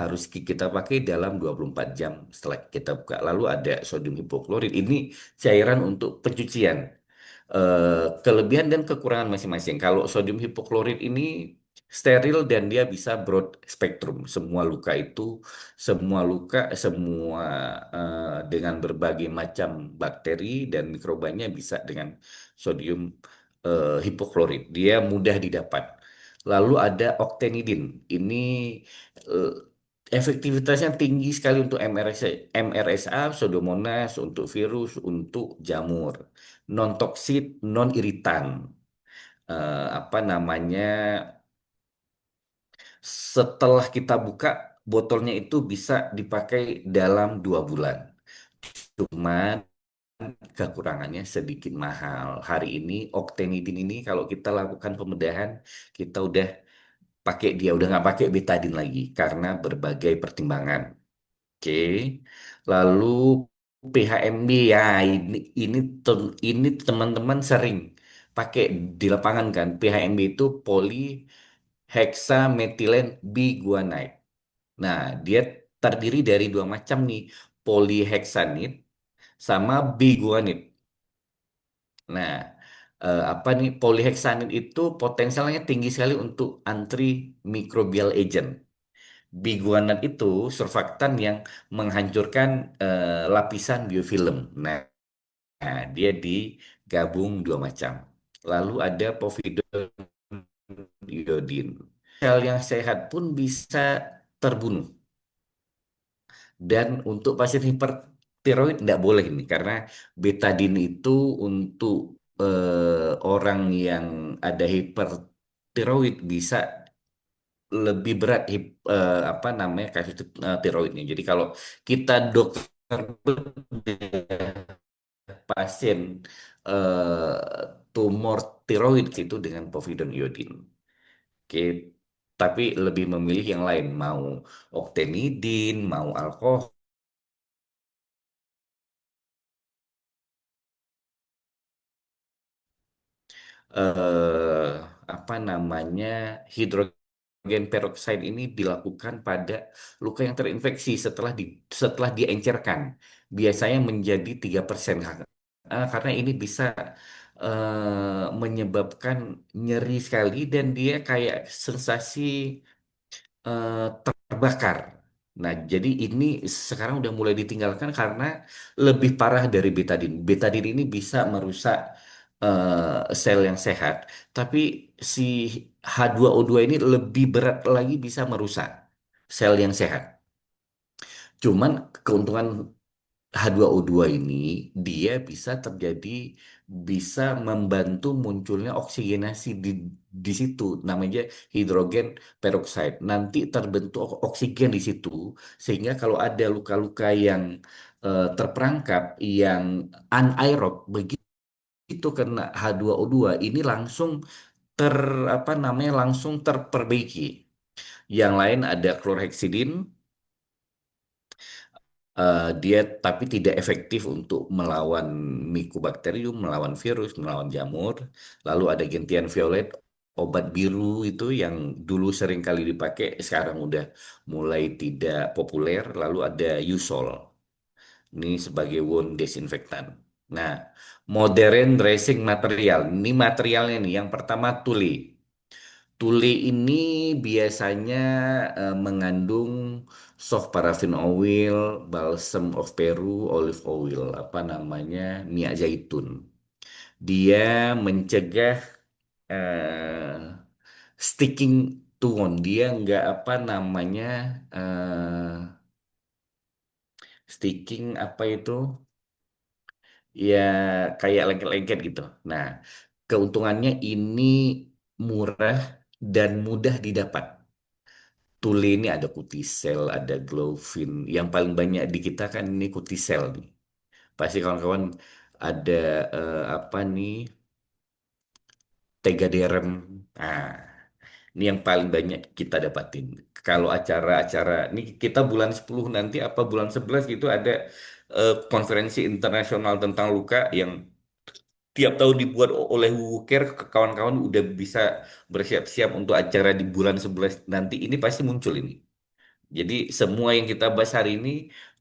harus kita pakai dalam 24 jam setelah kita buka. Lalu ada sodium hipoklorit. Ini cairan untuk pencucian kelebihan dan kekurangan masing-masing. Kalau sodium hipoklorit ini steril dan dia bisa broad spektrum. Semua luka, semua dengan berbagai macam bakteri dan mikrobanya bisa dengan sodium hipoklorit. Dia mudah didapat. Lalu ada octenidin. Ini eh, efektivitasnya tinggi sekali untuk MRSA, Pseudomonas, untuk virus, untuk jamur non toksit, non iritan. Apa namanya? Setelah kita buka botolnya itu bisa dipakai dalam 2 bulan. Cuman kekurangannya sedikit mahal. Hari ini Octenidin ini kalau kita lakukan pembedahan kita udah pakai dia udah nggak pakai betadine lagi karena berbagai pertimbangan. Oke, lalu PHMB ya ini teman-teman sering pakai di lapangan kan. PHMB itu polyhexamethylene biguanide. Nah, dia terdiri dari dua macam nih, polyhexanide sama biguanide. Nah, apa nih polyhexanide itu potensialnya tinggi sekali untuk antimicrobial agent. Biguanat itu surfaktan yang menghancurkan lapisan biofilm. Nah, dia digabung dua macam. Lalu ada povidone iodine. Sel yang sehat pun bisa terbunuh. Dan untuk pasien hipertiroid tidak boleh ini karena betadine itu untuk orang yang ada hipertiroid bisa lebih berat apa namanya kasus tiroidnya. Jadi kalau kita dokter bedah pasien tumor tiroid itu dengan povidone iodine. Oke, tapi lebih memilih yang lain, mau octenidin, mau alkohol, eh, apa namanya hidrogen peroksida ini dilakukan pada luka yang terinfeksi setelah diencerkan. Biasanya menjadi 3%. Karena ini bisa menyebabkan nyeri sekali dan dia kayak sensasi terbakar. Nah, jadi ini sekarang udah mulai ditinggalkan karena lebih parah dari betadine. Betadine ini bisa merusak sel yang sehat, tapi si H2O2 ini lebih berat lagi bisa merusak sel yang sehat. Cuman keuntungan H2O2 ini dia bisa membantu munculnya oksigenasi di situ namanya hidrogen peroksida. Nanti terbentuk oksigen di situ sehingga kalau ada luka-luka yang terperangkap yang anaerob begitu kena H2O2 ini langsung ter apa namanya langsung terperbaiki. Yang lain ada chlorhexidine. Dia tapi tidak efektif untuk melawan Mycobacterium, melawan virus, melawan jamur. Lalu ada gentian violet, obat biru itu yang dulu sering kali dipakai, sekarang udah mulai tidak populer. Lalu ada Usol, ini sebagai wound disinfektan. Nah, modern dressing material, ini materialnya nih. Yang pertama tuli. Tuli ini biasanya mengandung soft paraffin oil, balsam of Peru, olive oil, apa namanya, minyak zaitun. Dia mencegah eh, sticking to wound. Dia nggak apa namanya sticking apa itu? Ya kayak lengket-lengket gitu. Nah, keuntungannya ini murah dan mudah didapat. Tule ini ada kutisel, ada glowfin. Yang paling banyak di kita kan ini kutisel nih. Pasti kawan-kawan ada apa nih, tegaderem. Nah, ini yang paling banyak kita dapatin. Kalau acara-acara, ini kita bulan 10 nanti apa bulan 11 gitu ada konferensi internasional tentang luka yang tiap tahun dibuat oleh WUKER. Kawan-kawan udah bisa bersiap-siap untuk acara di bulan 11 nanti. Ini pasti muncul ini. Jadi semua yang kita bahas hari ini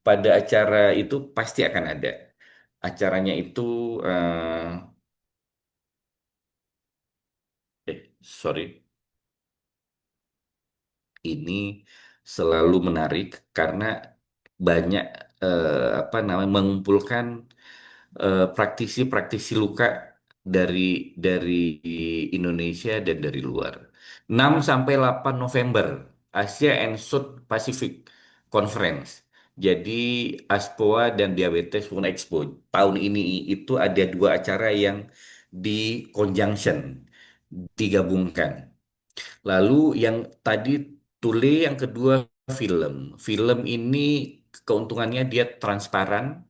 pada acara itu pasti akan ada. Acaranya itu sorry, ini selalu menarik karena banyak apa namanya mengumpulkan praktisi-praktisi luka dari Indonesia dan dari luar. 6 sampai 8 November Asia and South Pacific Conference. Jadi ASPOA dan Diabetes World Expo tahun ini itu ada dua acara yang di conjunction, digabungkan. Lalu yang tadi Tule, yang kedua film. Film ini keuntungannya dia transparan,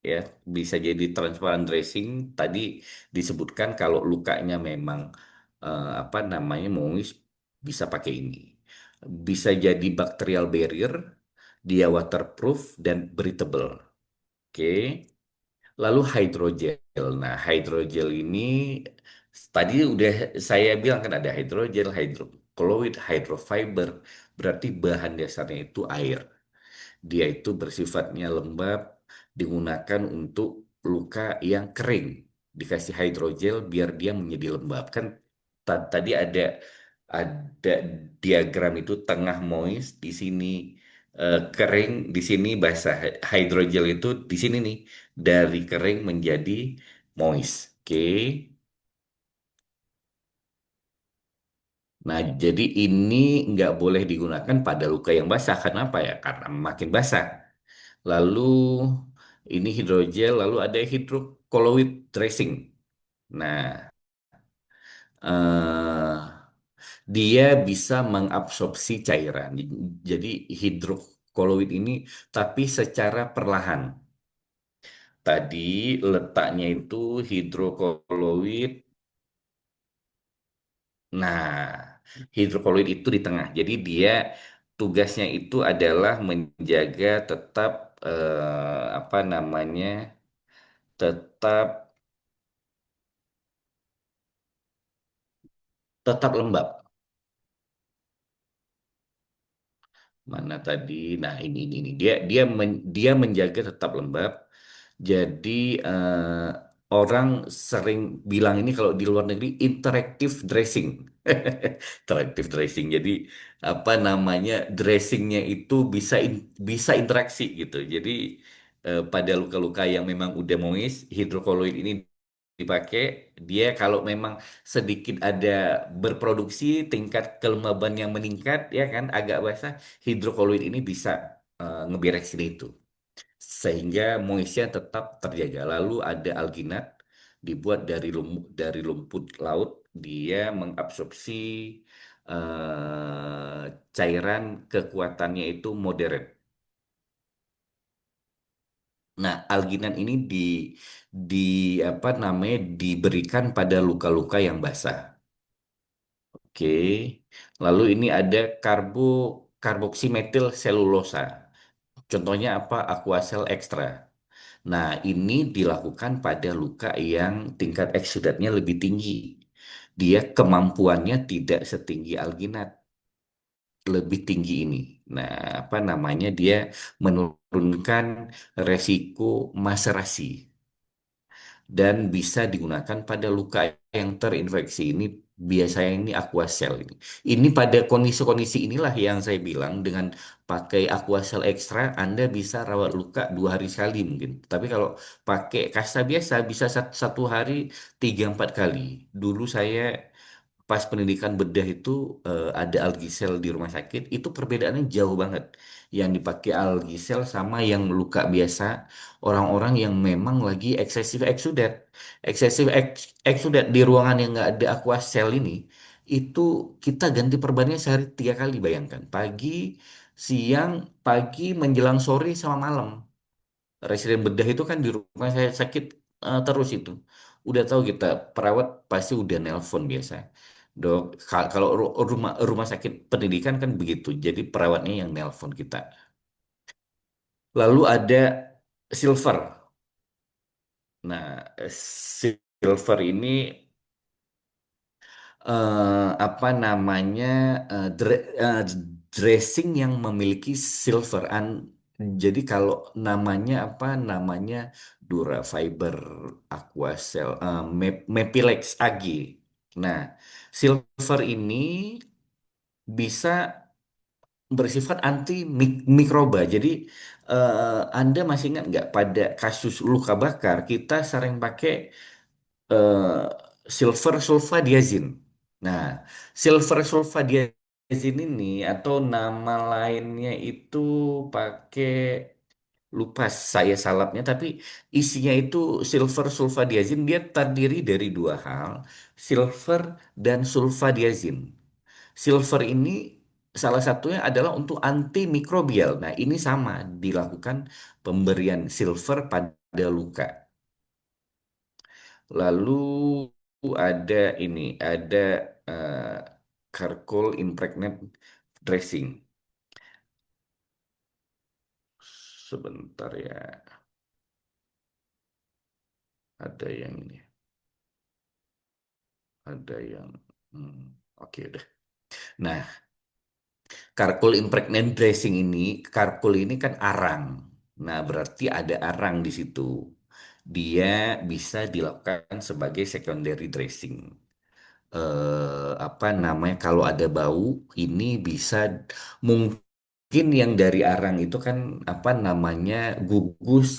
ya, bisa jadi transparan dressing. Tadi disebutkan kalau lukanya memang apa namanya mengungis, bisa pakai ini. Bisa jadi bacterial barrier, dia waterproof dan breathable. Oke. Lalu hydrogel. Nah, hydrogel ini tadi udah saya bilang kan ada hydrogel, hydrocolloid, hydrofiber. Berarti bahan dasarnya itu air. Dia itu bersifatnya lembab, digunakan untuk luka yang kering. Dikasih hydrogel biar dia menjadi lembab. Kan tadi ada diagram itu tengah moist, di sini kering, di sini basah. Hydrogel itu di sini nih dari kering menjadi moist. Oke. Nah, jadi ini nggak boleh digunakan pada luka yang basah. Kenapa ya? Karena makin basah. Lalu ini hidrogel, lalu ada hidrocolloid dressing. Nah, eh, dia bisa mengabsorpsi cairan. Jadi hidrocolloid ini tapi secara perlahan. Tadi letaknya itu hidrocolloid. Nah, hidrokolloid itu di tengah. Jadi dia tugasnya itu adalah menjaga tetap apa namanya? Tetap tetap lembab. Mana tadi? Nah, ini dia dia menjaga tetap lembab. Jadi orang sering bilang ini kalau di luar negeri interactive dressing. Interactive dressing. Jadi apa namanya? Dressingnya itu bisa interaksi gitu. Jadi pada luka-luka yang memang udah moist, hidrokoloid ini dipakai, dia kalau memang sedikit ada berproduksi tingkat kelembaban yang meningkat ya kan agak basah, hidrokoloid ini bisa ngeberesin itu sehingga moisture tetap terjaga. Lalu ada alginat dibuat dari lumpur laut, dia mengabsorpsi cairan, kekuatannya itu moderate. Nah, alginat ini di apa namanya diberikan pada luka-luka yang basah. Oke. Lalu ini ada karboksimetil selulosa. Contohnya apa? Aquacel Extra. Nah, ini dilakukan pada luka yang tingkat eksudatnya lebih tinggi. Dia kemampuannya tidak setinggi alginat, lebih tinggi ini. Nah, apa namanya? Dia menurunkan resiko maserasi dan bisa digunakan pada luka yang terinfeksi. Ini biasanya ini aquacell ini. Ini pada kondisi-kondisi inilah yang saya bilang dengan pakai aquacell ekstra Anda bisa rawat luka 2 hari sekali mungkin. Tapi kalau pakai kasta biasa bisa satu hari 3-4 kali. Dulu saya pas pendidikan bedah itu ada algisel di rumah sakit, itu perbedaannya jauh banget. Yang dipakai algisel sama yang luka biasa, orang-orang yang memang lagi eksesif eksudat. Eksesif eksudat di ruangan yang nggak ada aquacell ini, itu kita ganti perbannya sehari 3 kali, bayangkan. Pagi, siang, pagi, menjelang sore, sama malam. Residen bedah itu kan di rumah saya sakit terus itu. Udah tahu kita perawat pasti udah nelpon biasa. Dok, kalau rumah rumah sakit pendidikan kan begitu. Jadi perawatnya yang nelpon kita. Lalu ada silver. Nah, silver ini apa namanya dressing yang memiliki silver jadi kalau namanya apa namanya Durafiber, Aquacell, Mepilex AG. Nah, silver ini bisa bersifat anti mikroba. Jadi Anda masih ingat nggak pada kasus luka bakar kita sering pakai eh, silver sulfadiazin. Nah, silver sulfadiazin ini atau nama lainnya itu pakai, lupa saya salapnya, tapi isinya itu silver sulfadiazin. Dia terdiri dari dua hal, silver dan sulfadiazin. Silver ini salah satunya adalah untuk antimikrobial. Nah, ini sama dilakukan pemberian silver pada luka. Lalu ada ini, ada eh, charcoal impregnate dressing. Sebentar ya, ada yang ini, ada yang, hmm, oke udah. Nah, charcoal impregnate dressing ini, charcoal ini kan arang. Nah, berarti ada arang di situ. Dia bisa dilakukan sebagai secondary dressing. Apa namanya? Kalau ada bau, ini bisa mungkin yang dari arang itu kan apa namanya gugus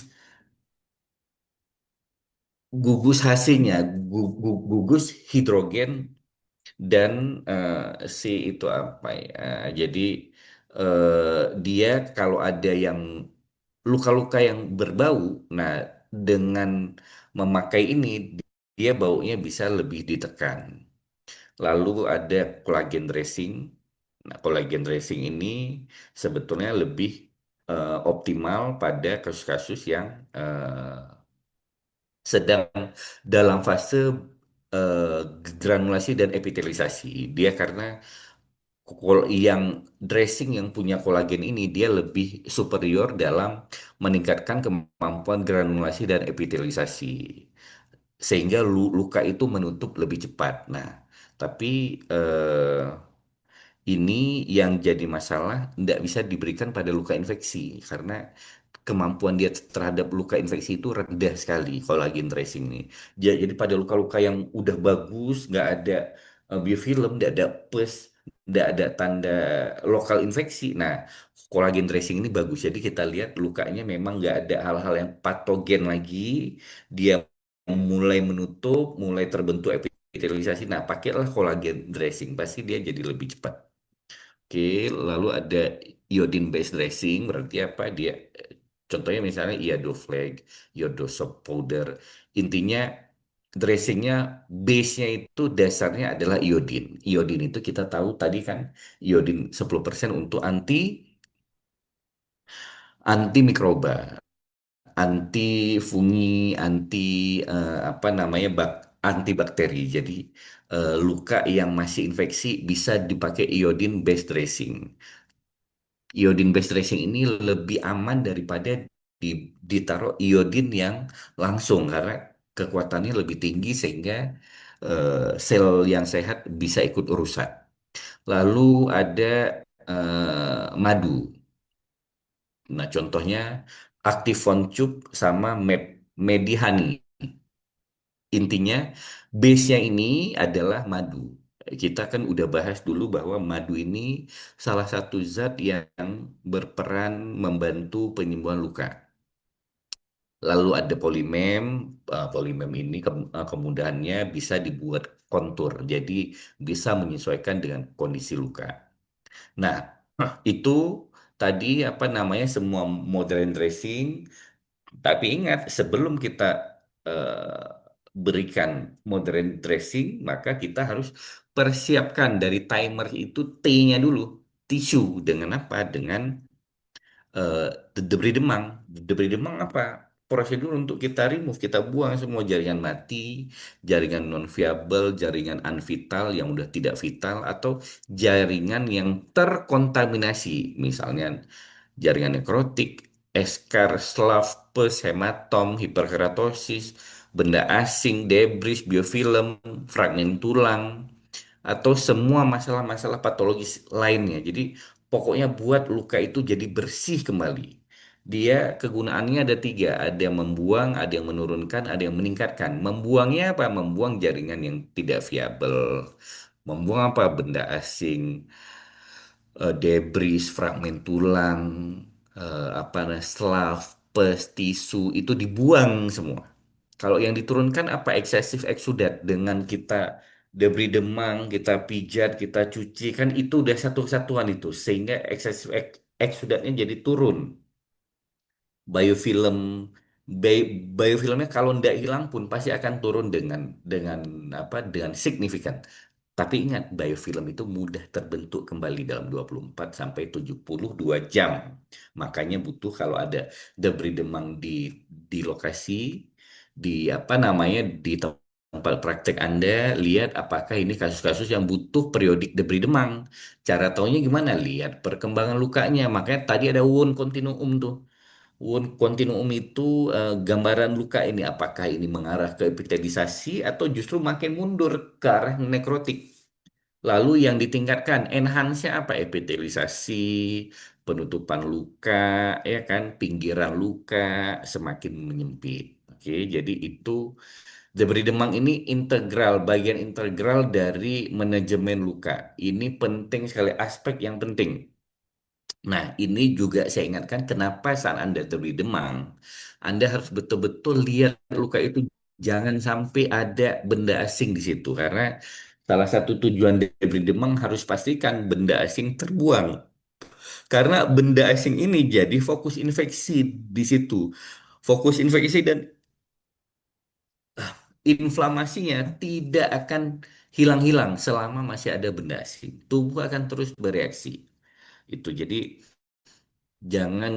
gugus hasilnya gugus hidrogen dan si itu apa ya? Jadi dia kalau ada yang luka-luka yang berbau, nah dengan memakai ini dia baunya bisa lebih ditekan. Lalu ada collagen dressing. Nah, collagen dressing ini sebetulnya lebih optimal pada kasus-kasus yang sedang dalam fase eh, granulasi dan epitelisasi. Dia karena yang dressing yang punya kolagen ini dia lebih superior dalam meningkatkan kemampuan granulasi dan epitelisasi sehingga luka itu menutup lebih cepat. Nah, tapi ini yang jadi masalah tidak bisa diberikan pada luka infeksi karena kemampuan dia terhadap luka infeksi itu rendah sekali kolagen dressing ini. Jadi pada luka-luka yang udah bagus, nggak ada biofilm, nggak ada pus, nggak ada tanda lokal infeksi. Nah, kolagen dressing ini bagus. Jadi kita lihat lukanya memang nggak ada hal-hal yang patogen lagi. Dia mulai menutup, mulai terbentuk epitelisasi. Nah, pakailah kolagen dressing, pasti dia jadi lebih cepat. Oke, lalu ada iodine based dressing, berarti apa? Dia contohnya misalnya Iodoflag, Iodosop powder. Intinya dressingnya base-nya itu dasarnya adalah iodine. Iodine itu kita tahu tadi kan iodine 10% untuk anti mikroba, anti fungi, anti apa namanya anti bakteri. Jadi luka yang masih infeksi bisa dipakai iodine based dressing. Iodine based tracing ini lebih aman daripada ditaruh iodine yang langsung karena kekuatannya lebih tinggi sehingga sel yang sehat bisa ikut rusak. Lalu ada madu. Nah, contohnya Activon Tube sama Medihani. Intinya base-nya ini adalah madu. Kita kan udah bahas dulu bahwa madu ini salah satu zat yang berperan membantu penyembuhan luka. Lalu ada polimem, polimem ini kemudahannya bisa dibuat kontur, jadi bisa menyesuaikan dengan kondisi luka. Nah, itu tadi apa namanya semua modern dressing. Tapi ingat, sebelum kita eh, berikan modern dressing, maka kita harus persiapkan dari timer itu T-nya dulu. Tisu dengan apa? Dengan eh, debris demang. Debris demang apa? Prosedur untuk kita remove, kita buang semua jaringan mati, jaringan non viable, jaringan unvital yang udah tidak vital, atau jaringan yang terkontaminasi, misalnya jaringan nekrotik, eskar, slav, pus, hematom, hiperkeratosis, benda asing, debris, biofilm, fragmen tulang, atau semua masalah-masalah patologis lainnya. Jadi pokoknya buat luka itu jadi bersih kembali. Dia kegunaannya ada tiga, ada yang membuang, ada yang menurunkan, ada yang meningkatkan. Membuangnya apa? Membuang jaringan yang tidak viabel. Membuang apa? Benda asing, debris, fragmen tulang, apa namanya, slav, pus, tisu itu dibuang semua. Kalau yang diturunkan apa excessive exudat dengan kita debris demang, kita pijat, kita cuci kan itu udah satu kesatuan itu sehingga excessive exudatnya jadi turun. Biofilm biofilmnya kalau tidak hilang pun pasti akan turun dengan apa dengan signifikan. Tapi ingat, biofilm itu mudah terbentuk kembali dalam 24 sampai 72 jam. Makanya butuh kalau ada debris demang di lokasi, di apa namanya, di tempat sampel praktek Anda, lihat apakah ini kasus-kasus yang butuh periodik debri demang. Cara taunya gimana? Lihat perkembangan lukanya. Makanya tadi ada wound continuum tuh. Wound continuum itu gambaran luka ini. Apakah ini mengarah ke epitelisasi atau justru makin mundur ke arah nekrotik. Lalu yang ditingkatkan, enhance-nya apa? Epitelisasi, penutupan luka, ya kan, pinggiran luka semakin menyempit. Oke, jadi itu Jabri Demang ini integral, bagian integral dari manajemen luka. Ini penting sekali, aspek yang penting. Nah, ini juga saya ingatkan kenapa saat Anda Jabri Demang, Anda harus betul-betul lihat luka itu, jangan sampai ada benda asing di situ. Karena salah satu tujuan Jabri Demang harus pastikan benda asing terbuang. Karena benda asing ini jadi fokus infeksi di situ. Fokus infeksi dan inflamasinya tidak akan hilang-hilang selama masih ada benda asing. Tubuh akan terus bereaksi. Itu jadi jangan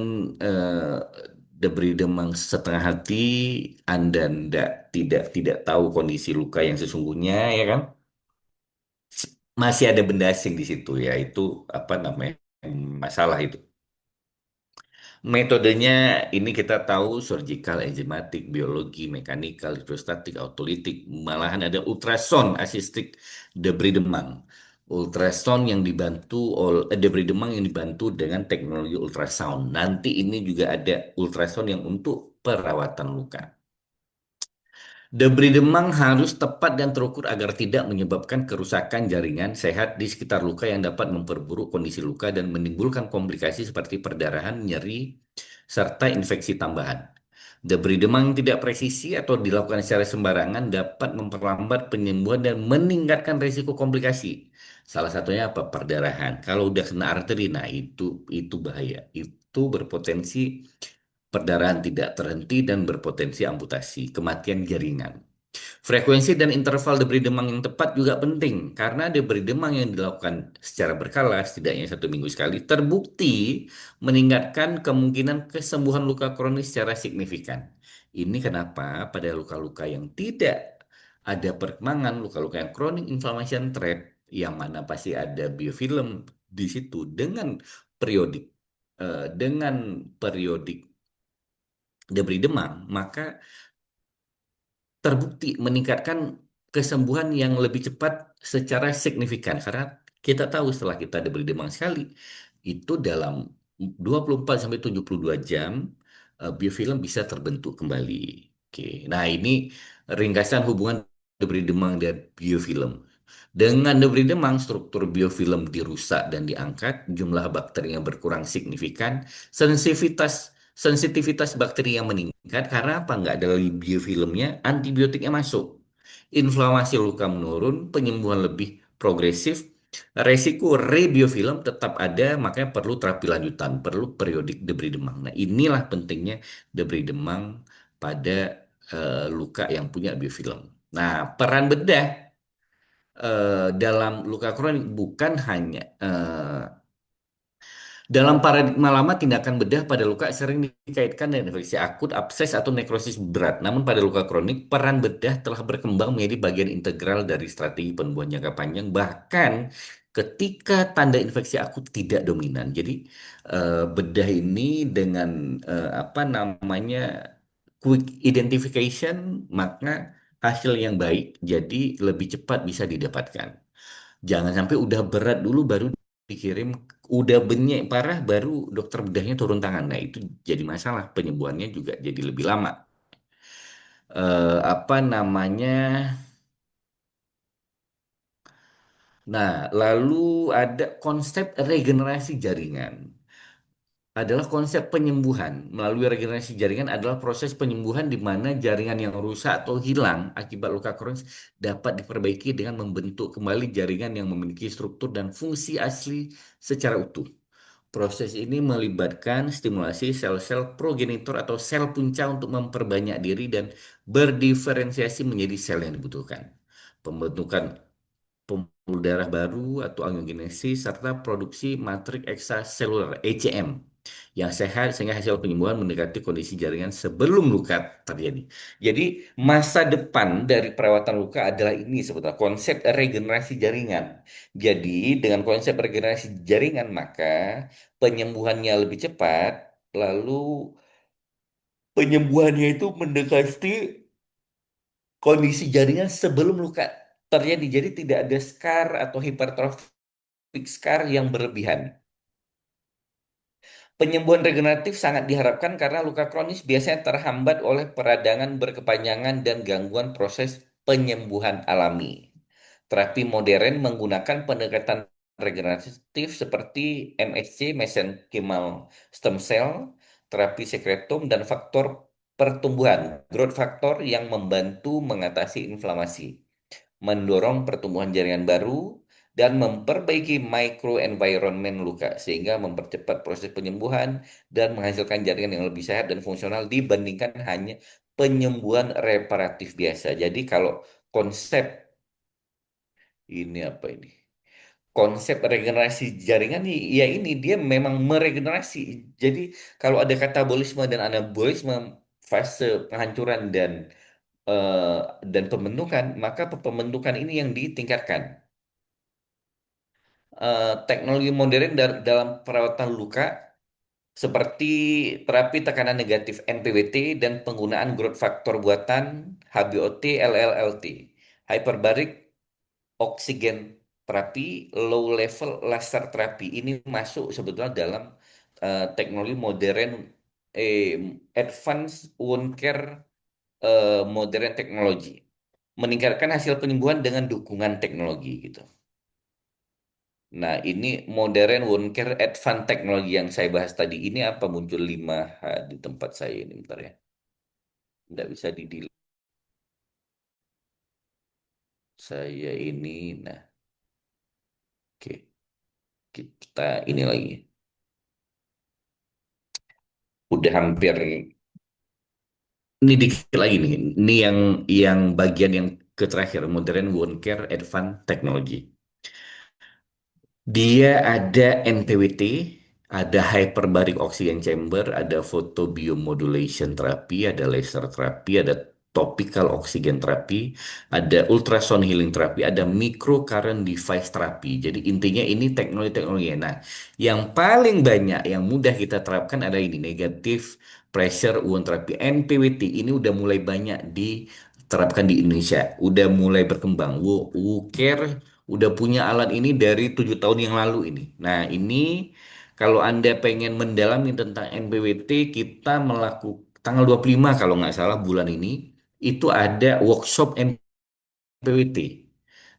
diberi demam setengah hati, Anda tidak tahu kondisi luka yang sesungguhnya, ya kan? Masih ada benda asing di situ, ya itu apa namanya masalah itu. Metodenya ini kita tahu surgical, enzimatik, biologi, mekanikal, hidrostatik, autolitik, malahan ada ultrasound assisted debris demam. Ultrasound yang dibantu oleh debris demam yang dibantu dengan teknologi ultrasound. Nanti ini juga ada ultrasound yang untuk perawatan luka. Debris demam harus tepat dan terukur agar tidak menyebabkan kerusakan jaringan sehat di sekitar luka yang dapat memperburuk kondisi luka dan menimbulkan komplikasi seperti perdarahan, nyeri, serta infeksi tambahan. Debris demam yang tidak presisi atau dilakukan secara sembarangan dapat memperlambat penyembuhan dan meningkatkan risiko komplikasi. Salah satunya apa? Perdarahan. Kalau udah kena arteri, nah itu bahaya. Itu berpotensi perdarahan tidak terhenti dan berpotensi amputasi, kematian jaringan. Frekuensi dan interval debris demam yang tepat juga penting karena debris demam yang dilakukan secara berkala setidaknya 1 minggu sekali terbukti meningkatkan kemungkinan kesembuhan luka kronis secara signifikan. Ini kenapa pada luka-luka yang tidak ada perkembangan, luka-luka yang chronic inflammation threat, yang mana pasti ada biofilm di situ dengan periodik debris demam, maka terbukti meningkatkan kesembuhan yang lebih cepat secara signifikan. Karena kita tahu setelah kita diberi demam sekali, itu dalam 24 sampai 72 jam biofilm bisa terbentuk kembali. Oke. Nah, ini ringkasan hubungan debris demam dan biofilm. Dengan debris demam, struktur biofilm dirusak dan diangkat, jumlah bakteri yang berkurang signifikan, sensitivitas bakteri yang meningkat karena apa? Nggak ada lagi biofilmnya, antibiotiknya masuk. Inflamasi luka menurun, penyembuhan lebih progresif, resiko rebiofilm tetap ada, makanya perlu terapi lanjutan, perlu periodik debris demam. Nah, inilah pentingnya debris demam pada luka yang punya biofilm. Nah, peran bedah dalam luka kronik bukan hanya dalam paradigma lama, tindakan bedah pada luka sering dikaitkan dengan infeksi akut, abses, atau nekrosis berat. Namun pada luka kronik, peran bedah telah berkembang menjadi bagian integral dari strategi penyembuhan jangka panjang, bahkan ketika tanda infeksi akut tidak dominan. Jadi bedah ini dengan apa namanya quick identification, maka hasil yang baik jadi lebih cepat bisa didapatkan. Jangan sampai udah berat dulu baru dikirim, udah benyek parah baru dokter bedahnya turun tangan. Nah, itu jadi masalah, penyembuhannya juga jadi lebih lama. Apa namanya? Nah, lalu ada konsep regenerasi jaringan. Adalah konsep penyembuhan. Melalui regenerasi jaringan adalah proses penyembuhan di mana jaringan yang rusak atau hilang akibat luka kronis dapat diperbaiki dengan membentuk kembali jaringan yang memiliki struktur dan fungsi asli secara utuh. Proses ini melibatkan stimulasi sel-sel progenitor atau sel punca untuk memperbanyak diri dan berdiferensiasi menjadi sel yang dibutuhkan. Pembentukan pembuluh darah baru atau angiogenesis serta produksi matriks ekstraseluler ECM yang sehat sehingga hasil penyembuhan mendekati kondisi jaringan sebelum luka terjadi. Jadi masa depan dari perawatan luka adalah ini sebetulnya konsep regenerasi jaringan. Jadi dengan konsep regenerasi jaringan maka penyembuhannya lebih cepat, lalu penyembuhannya itu mendekati kondisi jaringan sebelum luka terjadi. Jadi tidak ada scar atau hipertrofik scar yang berlebihan. Penyembuhan regeneratif sangat diharapkan karena luka kronis biasanya terhambat oleh peradangan berkepanjangan dan gangguan proses penyembuhan alami. Terapi modern menggunakan pendekatan regeneratif seperti MSC, mesenchymal stem cell, terapi sekretum, dan faktor pertumbuhan, growth factor yang membantu mengatasi inflamasi, mendorong pertumbuhan jaringan baru, dan memperbaiki microenvironment luka sehingga mempercepat proses penyembuhan dan menghasilkan jaringan yang lebih sehat dan fungsional dibandingkan hanya penyembuhan reparatif biasa. Jadi kalau konsep ini apa ini? Konsep regenerasi jaringan ya ini dia memang meregenerasi. Jadi kalau ada katabolisme dan anabolisme fase penghancuran eh, dan pembentukan, maka pembentukan ini yang ditingkatkan. Teknologi modern dalam perawatan luka seperti terapi tekanan negatif NPWT dan penggunaan growth factor buatan HBOT, LLLT, hyperbaric oxygen terapi, low level laser terapi ini masuk sebetulnya dalam teknologi modern, advanced wound care, modern teknologi, meningkatkan hasil penyembuhan dengan dukungan teknologi gitu. Nah, ini modern wound care advanced teknologi yang saya bahas tadi ini apa muncul 5H di tempat saya ini bentar ya. Nggak bisa didilik saya ini. Nah, oke. Kita ini lagi. Udah hampir ini dikit lagi nih. Ini yang bagian yang terakhir modern wound care advanced technology. Dia ada NPWT, ada hyperbaric oxygen chamber, ada photobiomodulation therapy, ada laser therapy, ada topical oxygen therapy, ada ultrasound healing therapy, ada microcurrent device therapy. Jadi intinya ini teknologi-teknologi. Nah, yang paling banyak yang mudah kita terapkan adalah ini negative pressure wound therapy. NPWT ini udah mulai banyak diterapkan di Indonesia, udah mulai berkembang. WUCare udah punya alat ini dari 7 tahun yang lalu ini. Nah, ini kalau Anda pengen mendalami tentang NPWT, kita melakukan tanggal 25 kalau nggak salah bulan ini, itu ada workshop NPWT.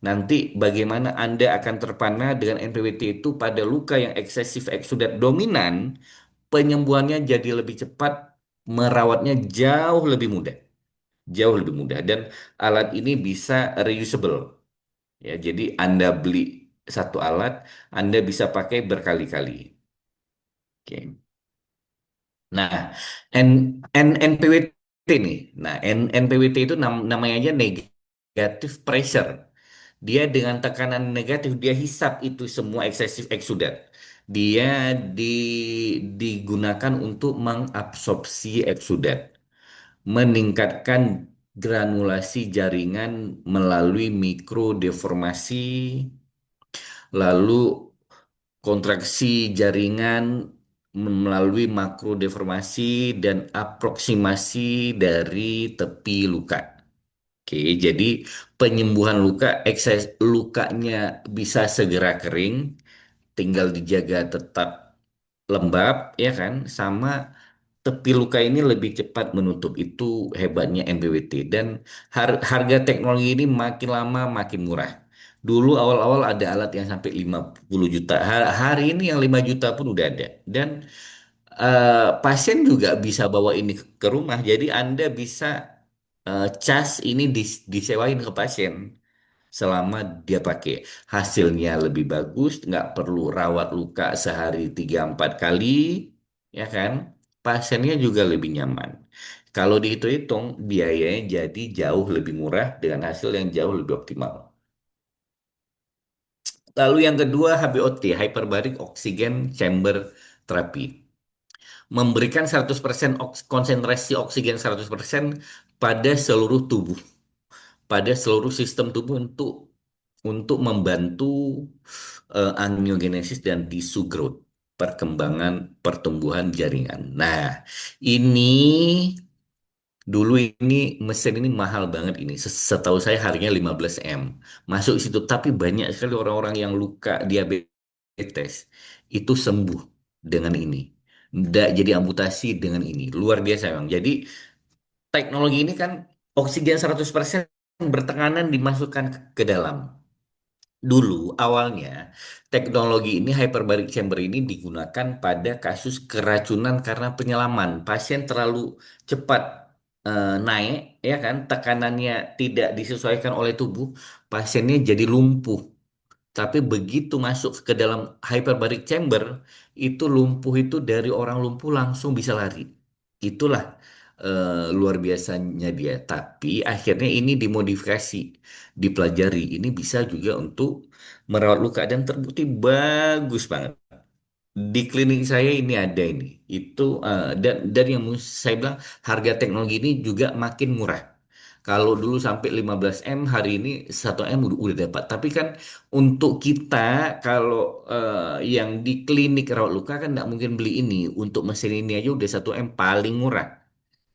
Nanti bagaimana Anda akan terpana dengan NPWT itu pada luka yang eksesif eksudat dominan, penyembuhannya jadi lebih cepat, merawatnya jauh lebih mudah. Jauh lebih mudah. Dan alat ini bisa reusable. Ya, jadi Anda beli satu alat, Anda bisa pakai berkali-kali. Oke. Nah, NPWT nih. Nah, NPWT itu namanya aja negatif pressure. Dia dengan tekanan negatif, dia hisap itu semua eksesif eksudat. Dia digunakan untuk mengabsorpsi eksudat, meningkatkan granulasi jaringan melalui mikrodeformasi, lalu kontraksi jaringan melalui makrodeformasi dan aproksimasi dari tepi luka. Oke, jadi penyembuhan luka, ekses lukanya bisa segera kering, tinggal dijaga tetap lembab, ya kan? Sama tepi luka ini lebih cepat menutup. Itu hebatnya NPWT. Dan harga teknologi ini makin lama makin murah. Dulu awal-awal ada alat yang sampai 50 juta. Hari ini yang 5 juta pun udah ada. Dan pasien juga bisa bawa ini ke rumah. Jadi Anda bisa cas ini disewain ke pasien selama dia pakai. Hasilnya lebih bagus, nggak perlu rawat luka sehari 3 4 kali, ya kan? Pasiennya juga lebih nyaman. Kalau dihitung-hitung, biayanya jadi jauh lebih murah dengan hasil yang jauh lebih optimal. Lalu yang kedua HBOT, Hyperbaric Oxygen Chamber Therapy. memberikan 100% konsentrasi oksigen 100% pada seluruh tubuh, pada seluruh sistem tubuh untuk membantu angiogenesis dan tissue growth, perkembangan pertumbuhan jaringan. Nah, ini dulu ini mesin ini mahal banget ini. Setahu saya harganya 15 M. Masuk situ, tapi banyak sekali orang-orang yang luka diabetes itu sembuh dengan ini. Nggak jadi amputasi dengan ini. Luar biasa memang. Jadi teknologi ini kan oksigen 100% bertekanan dimasukkan ke dalam. Dulu awalnya teknologi ini hyperbaric chamber ini digunakan pada kasus keracunan karena penyelaman. Pasien terlalu cepat naik, ya kan, tekanannya tidak disesuaikan oleh tubuh, pasiennya jadi lumpuh. Tapi begitu masuk ke dalam hyperbaric chamber, itu lumpuh itu dari orang lumpuh langsung bisa lari. Itulah luar biasanya dia. Tapi akhirnya ini dimodifikasi, dipelajari. Ini bisa juga untuk merawat luka dan terbukti bagus banget. Di klinik saya ini ada ini. Itu dan yang saya bilang harga teknologi ini juga makin murah. Kalau dulu sampai 15 M, hari ini 1 M udah dapat. Tapi kan untuk kita kalau yang di klinik rawat luka kan nggak mungkin beli ini. Untuk mesin ini aja udah 1 M paling murah.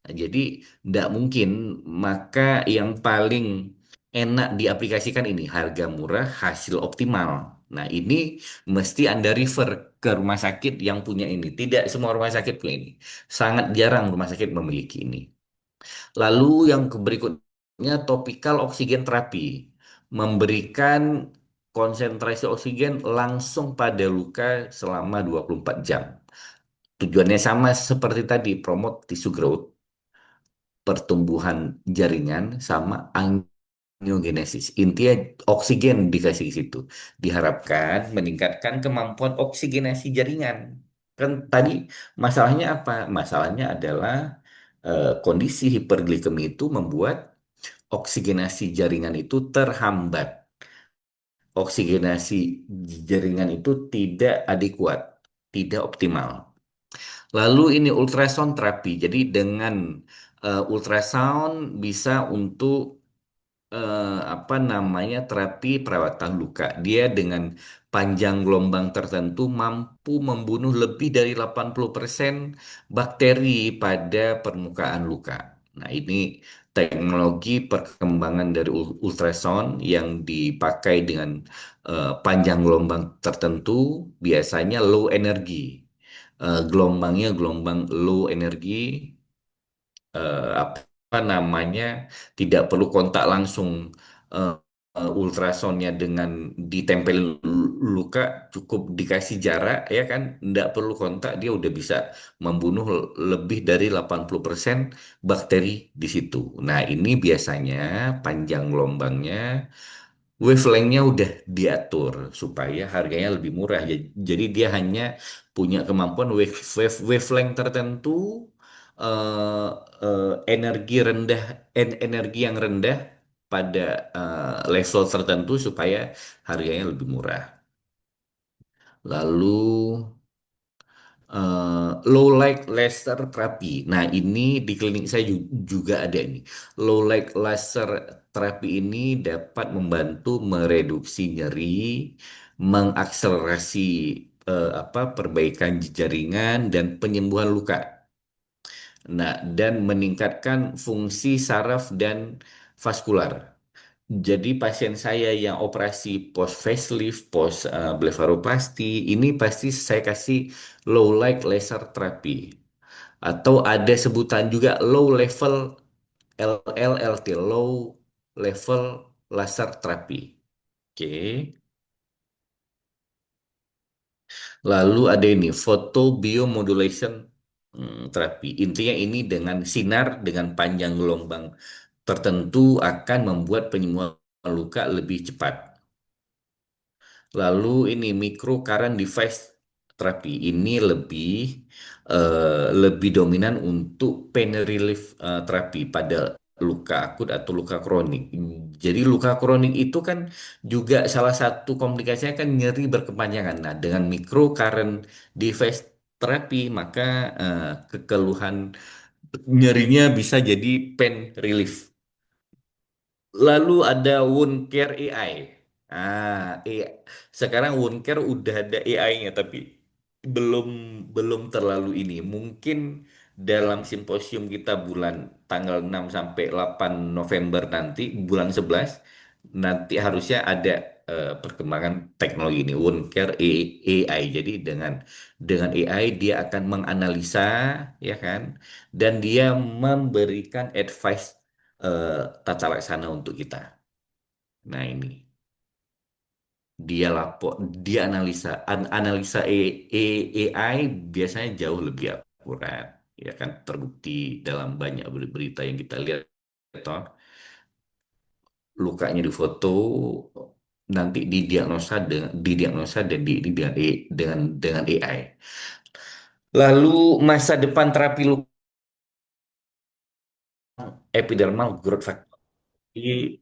Nah, jadi tidak mungkin, maka yang paling enak diaplikasikan ini harga murah, hasil optimal. Nah, ini mesti Anda refer ke rumah sakit yang punya ini. Tidak semua rumah sakit punya ini. Sangat jarang rumah sakit memiliki ini. Lalu yang berikutnya topikal oksigen terapi. Memberikan konsentrasi oksigen langsung pada luka selama 24 jam. Tujuannya sama seperti tadi, promote tissue growth, pertumbuhan jaringan sama angiogenesis. Intinya oksigen dikasih ke situ. Diharapkan meningkatkan kemampuan oksigenasi jaringan. Kan tadi masalahnya apa? Masalahnya adalah kondisi hiperglikemi itu membuat oksigenasi jaringan itu terhambat. Oksigenasi jaringan itu tidak adekuat, tidak optimal. Lalu ini ultrasound terapi. Jadi dengan ultrasound bisa untuk apa namanya terapi perawatan luka. Dia dengan panjang gelombang tertentu mampu membunuh lebih dari 80% bakteri pada permukaan luka. Nah, ini teknologi perkembangan dari ultrasound yang dipakai dengan panjang gelombang tertentu, biasanya low energy. Gelombangnya gelombang low energy, apa namanya, tidak perlu kontak langsung, eh, ultrasonnya dengan ditempelin luka, cukup dikasih jarak, ya kan, tidak perlu kontak, dia udah bisa membunuh lebih dari 80% bakteri di situ. Nah, ini biasanya panjang gelombangnya, wavelength-nya udah diatur supaya harganya lebih murah. Jadi dia hanya punya kemampuan wavelength tertentu, eh, energi rendah, energi yang rendah pada level tertentu supaya harganya lebih murah. Lalu low light laser terapi. Nah, ini di klinik saya juga ada ini. Low light laser terapi ini dapat membantu mereduksi nyeri, mengakselerasi apa perbaikan jaringan dan penyembuhan luka. Nah, dan meningkatkan fungsi saraf dan vaskular. Jadi pasien saya yang operasi post facelift, post blefaroplasty, ini pasti saya kasih low light laser therapy. Atau ada sebutan juga low level LLT, low level laser therapy. Oke. Lalu ada ini photobiomodulation therapy. Intinya ini dengan sinar dengan panjang gelombang tertentu akan membuat penyembuhan luka lebih cepat. Lalu ini microcurrent device therapy ini lebih dominan untuk pain relief terapi pada luka akut atau luka kronik. Jadi luka kronik itu kan juga salah satu komplikasinya kan nyeri berkepanjangan. Nah, dengan microcurrent device terapi, maka kekeluhan nyerinya bisa jadi pain relief. Lalu ada Wound Care AI. Sekarang Wound Care udah ada AI-nya, tapi belum belum terlalu ini. Mungkin dalam simposium kita bulan tanggal 6 sampai 8 November nanti, bulan 11 nanti harusnya ada perkembangan teknologi ini, Wound Care AI. Jadi dengan AI dia akan menganalisa, ya kan, dan dia memberikan advice tata laksana untuk kita. Nah ini dia lapor, dia analisa AI biasanya jauh lebih akurat, ya kan, terbukti dalam banyak berita yang kita lihat, toh lukanya di foto nanti didiagnosa dan di dengan AI. Lalu masa depan terapi luka epidermal growth factor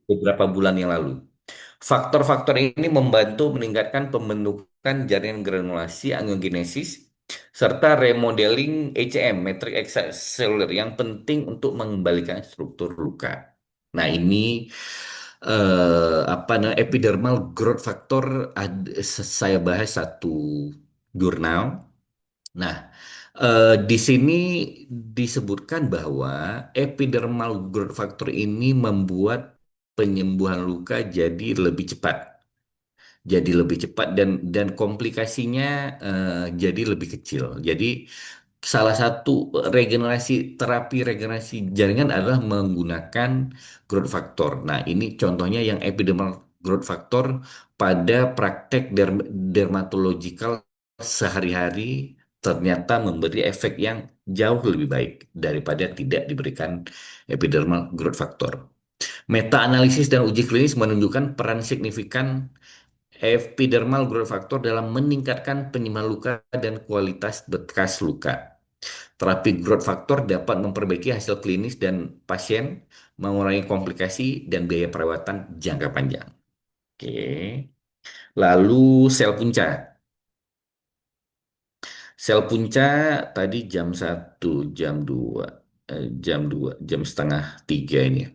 beberapa bulan yang lalu. Faktor-faktor ini membantu meningkatkan pembentukan jaringan granulasi angiogenesis serta remodeling ECM, matriks ekstraseluler yang penting untuk mengembalikan struktur luka. Nah, ini apa namanya epidermal growth factor saya bahas satu jurnal. Nah, di sini disebutkan bahwa epidermal growth factor ini membuat penyembuhan luka jadi lebih cepat dan komplikasinya jadi lebih kecil. Jadi salah satu terapi regenerasi jaringan adalah menggunakan growth factor. Nah, ini contohnya yang epidermal growth factor pada praktek dermatological sehari-hari ternyata memberi efek yang jauh lebih baik daripada tidak diberikan epidermal growth factor. Meta-analisis dan uji klinis menunjukkan peran signifikan epidermal growth factor dalam meningkatkan penyembuhan luka dan kualitas bekas luka. Terapi growth factor dapat memperbaiki hasil klinis dan pasien, mengurangi komplikasi dan biaya perawatan jangka panjang. Oke. Lalu sel punca. Sel punca tadi jam setengah 3 ini.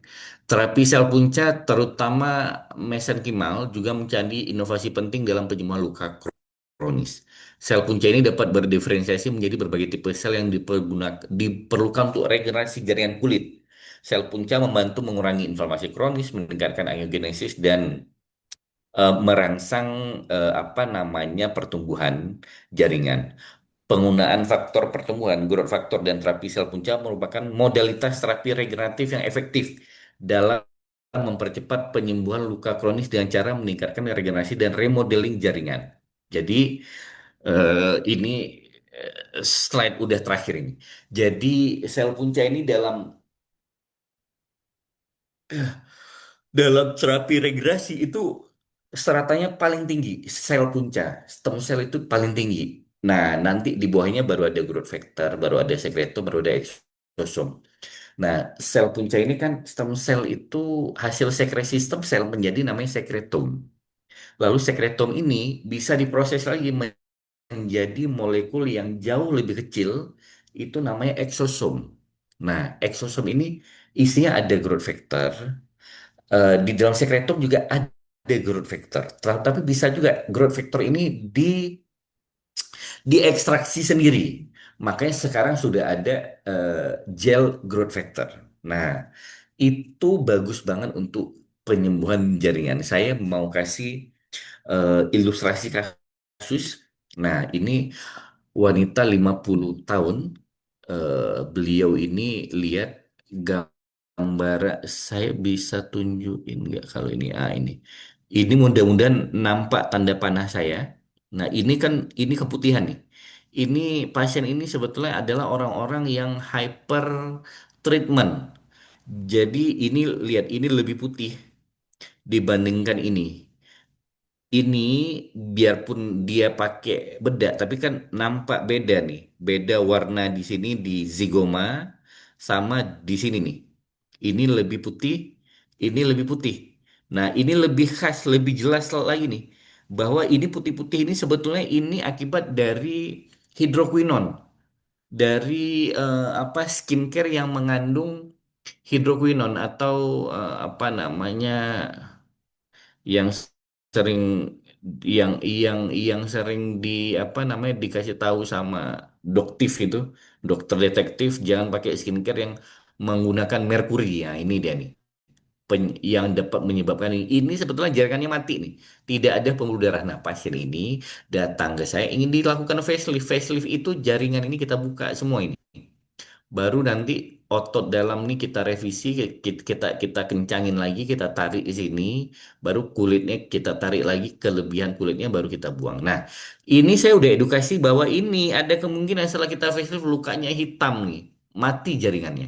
Terapi sel punca terutama mesenkimal juga menjadi inovasi penting dalam penyembuhan luka kronis. Sel punca ini dapat berdiferensiasi menjadi berbagai tipe sel yang diperlukan untuk regenerasi jaringan kulit. Sel punca membantu mengurangi inflamasi kronis, meningkatkan angiogenesis, dan merangsang apa namanya pertumbuhan jaringan. Penggunaan faktor pertumbuhan, growth factor, dan terapi sel punca merupakan modalitas terapi regeneratif yang efektif dalam mempercepat penyembuhan luka kronis dengan cara meningkatkan regenerasi dan remodeling jaringan. Jadi ini slide udah terakhir ini. Jadi sel punca ini dalam terapi regenerasi itu stratanya paling tinggi, sel punca, stem cell itu paling tinggi. Nah, nanti di bawahnya baru ada growth factor, baru ada sekretom, baru ada eksosom. Nah, sel punca ini kan stem cell itu hasil sekresi stem cell menjadi namanya sekretom. Lalu sekretom ini bisa diproses lagi menjadi molekul yang jauh lebih kecil, itu namanya eksosom. Nah, eksosom ini isinya ada growth factor, di dalam sekretom juga ada growth factor. Tapi bisa juga growth factor ini diekstraksi sendiri. Makanya sekarang sudah ada gel growth factor. Nah, itu bagus banget untuk penyembuhan jaringan. Saya mau kasih ilustrasi kasus. Nah, ini wanita 50 tahun. Beliau ini lihat gambar, saya bisa tunjukin nggak kalau ini? Ini. Ini mudah-mudahan nampak tanda panah saya. Nah, ini keputihan nih. Ini pasien ini sebetulnya adalah orang-orang yang hyper treatment. Jadi ini lihat ini lebih putih dibandingkan ini. Ini biarpun dia pakai bedak, tapi kan nampak beda nih. Beda warna di sini di zigoma sama di sini nih. Ini lebih putih, ini lebih putih. Nah, ini lebih khas, lebih jelas lagi nih bahwa ini putih-putih ini sebetulnya ini akibat dari hidroquinone dari apa skincare yang mengandung hidroquinone atau apa namanya yang sering yang sering di apa namanya dikasih tahu sama doktif itu dokter detektif jangan pakai skincare yang menggunakan merkuri ya ini dia nih yang dapat menyebabkan ini sebetulnya jaringannya mati nih tidak ada pembuluh darah. Nah pasien ini datang ke saya ingin dilakukan facelift itu jaringan ini kita buka semua ini baru nanti otot dalam nih kita revisi, kita kencangin lagi, kita tarik di sini, baru kulitnya kita tarik lagi, kelebihan kulitnya baru kita buang. Nah, ini saya udah edukasi bahwa ini ada kemungkinan setelah kita facelift lukanya hitam nih, mati jaringannya.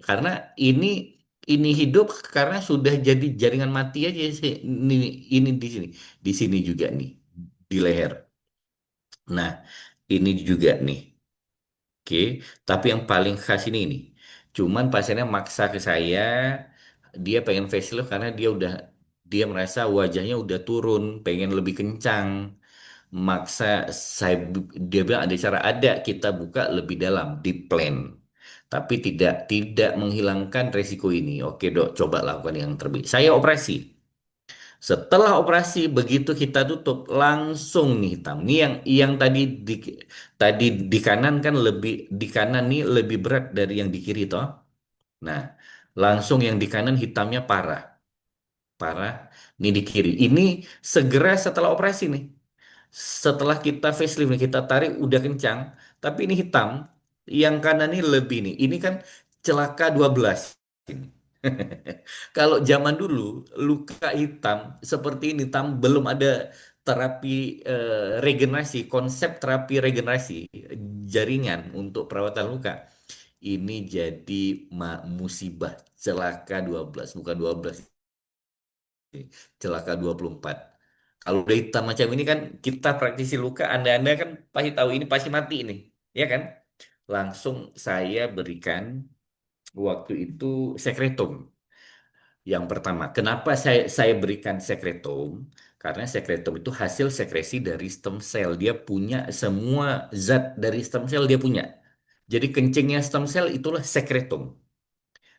Karena ini ini hidup karena sudah jadi jaringan mati aja sih. Ini di sini juga nih, di leher. Nah, ini juga nih. Oke, tapi yang paling khas ini nih. Cuman pasiennya maksa ke saya, dia pengen facelift karena dia merasa wajahnya udah turun, pengen lebih kencang. Maksa saya dia bilang ada cara ada kita buka lebih dalam di plan. Tapi tidak menghilangkan resiko ini. Oke, Dok, coba lakukan yang terbaik. Saya operasi. Setelah operasi begitu kita tutup langsung nih hitam. Nih yang tadi di kanan kan lebih di kanan nih lebih berat dari yang di kiri toh. Nah, langsung yang di kanan hitamnya parah. Parah nih di kiri. Ini segera setelah operasi nih. Setelah kita facelift nih kita tarik udah kencang, tapi ini hitam. Yang kanan ini lebih nih. Ini kan celaka 12. Kalau zaman dulu luka hitam seperti ini belum ada terapi regenerasi, konsep terapi regenerasi jaringan untuk perawatan luka. Ini jadi musibah celaka 12 bukan 12 celaka 24. Kalau udah hitam macam ini kan kita praktisi luka, Anda-anda kan pasti tahu ini pasti mati ini, ya kan? Langsung saya berikan waktu itu sekretum. Yang pertama, kenapa saya berikan sekretom? Karena sekretom itu hasil sekresi dari stem cell. Dia punya semua zat dari stem cell dia punya. Jadi kencingnya stem cell itulah sekretom.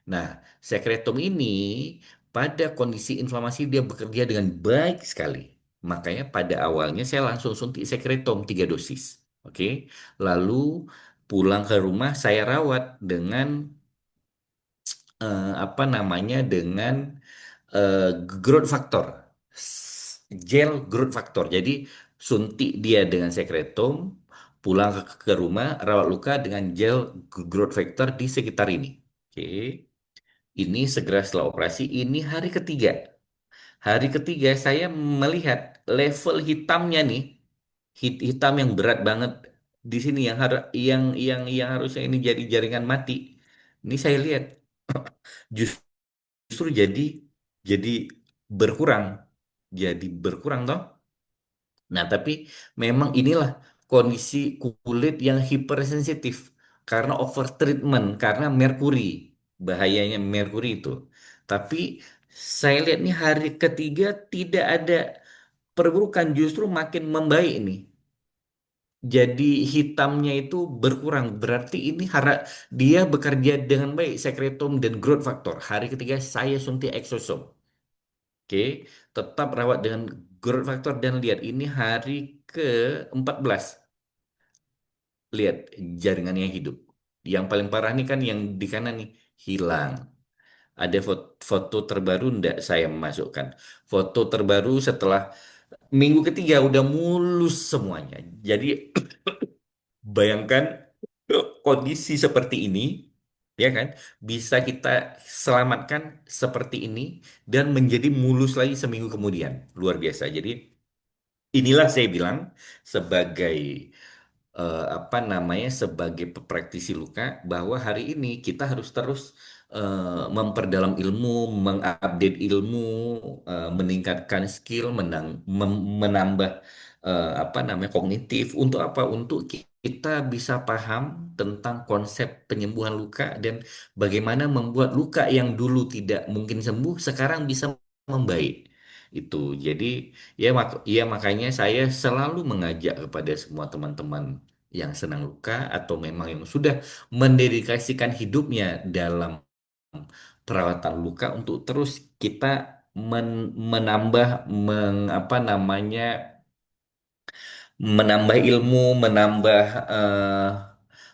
Nah, sekretom ini pada kondisi inflamasi dia bekerja dengan baik sekali. Makanya pada awalnya saya langsung suntik sekretom 3 dosis. Oke. Lalu pulang ke rumah saya rawat dengan apa namanya dengan eh, growth factor, gel growth factor. Jadi suntik dia dengan sekretom, pulang ke rumah rawat luka dengan gel growth factor di sekitar ini. Oke, ini segera setelah operasi. Ini hari ketiga. Hari ketiga saya melihat level hitamnya nih, hitam yang berat banget di sini yang harusnya ini jadi jaringan mati. Ini saya lihat justru jadi berkurang berkurang toh. Nah, tapi memang inilah kondisi kulit yang hipersensitif karena overtreatment karena merkuri bahayanya merkuri itu. Tapi saya lihat nih hari ketiga tidak ada perburukan justru makin membaik nih. Jadi hitamnya itu berkurang. Berarti ini dia bekerja dengan baik sekretom dan growth factor. Hari ketiga saya suntik exosom. Oke, tetap rawat dengan growth factor dan lihat ini hari ke-14. Lihat jaringannya hidup. Yang paling parah nih kan yang di kanan nih hilang. Ada foto terbaru ndak saya masukkan. Foto terbaru setelah minggu ketiga udah mulus semuanya. Jadi bayangkan kondisi seperti ini, ya kan, bisa kita selamatkan seperti ini dan menjadi mulus lagi seminggu kemudian. Luar biasa. Jadi inilah saya bilang sebagai apa namanya sebagai pepraktisi luka bahwa hari ini kita harus terus memperdalam ilmu, mengupdate ilmu, meningkatkan skill, menambah apa namanya kognitif untuk apa? Untuk kita bisa paham tentang konsep penyembuhan luka dan bagaimana membuat luka yang dulu tidak mungkin sembuh sekarang bisa membaik. Itu. Jadi ya makanya saya selalu mengajak kepada semua teman-teman yang senang luka atau memang yang sudah mendedikasikan hidupnya dalam perawatan luka untuk terus kita menambah apa namanya menambah ilmu,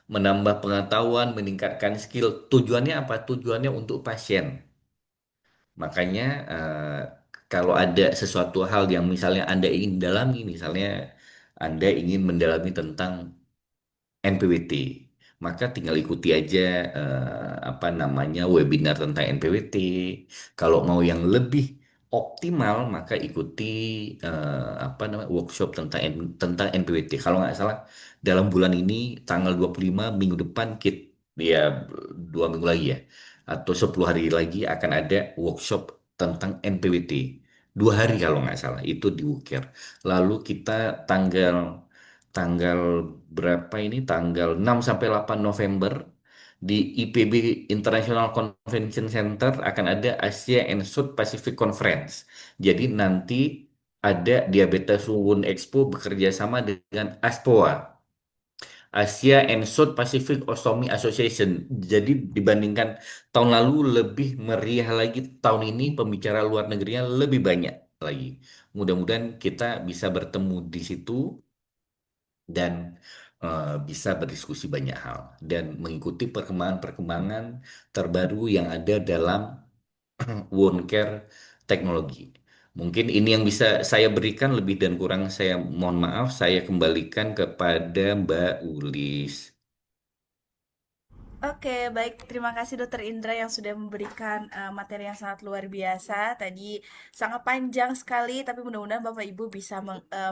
menambah pengetahuan, meningkatkan skill. Tujuannya apa? Tujuannya untuk pasien. Makanya kalau ada sesuatu hal yang misalnya Anda ingin dalami, misalnya Anda ingin mendalami tentang NPWT. Maka tinggal ikuti aja apa namanya webinar tentang NPWT. Kalau mau yang lebih optimal, maka ikuti apa namanya workshop tentang NPWT. Kalau nggak salah dalam bulan ini tanggal 25 minggu depan ya 2 minggu lagi ya atau 10 hari lagi akan ada workshop tentang NPWT. 2 hari kalau nggak salah itu di UKIR. Lalu kita tanggal tanggal berapa ini? Tanggal 6 sampai 8 November di IPB International Convention Center akan ada Asia and South Pacific Conference. Jadi nanti ada Diabetes Wound Expo bekerja sama dengan ASPOA, Asia and South Pacific Ostomy Association. Jadi dibandingkan tahun lalu lebih meriah lagi, tahun ini pembicara luar negerinya lebih banyak lagi. Mudah-mudahan kita bisa bertemu di situ dan bisa berdiskusi banyak hal dan mengikuti perkembangan-perkembangan terbaru yang ada dalam wound care teknologi. Mungkin ini yang bisa saya berikan, lebih dan kurang saya mohon maaf, saya kembalikan kepada Mbak Ulis. Oke, baik. Terima kasih Dokter Indra yang sudah memberikan materi yang sangat luar biasa. Tadi sangat panjang sekali, tapi mudah-mudahan Bapak Ibu bisa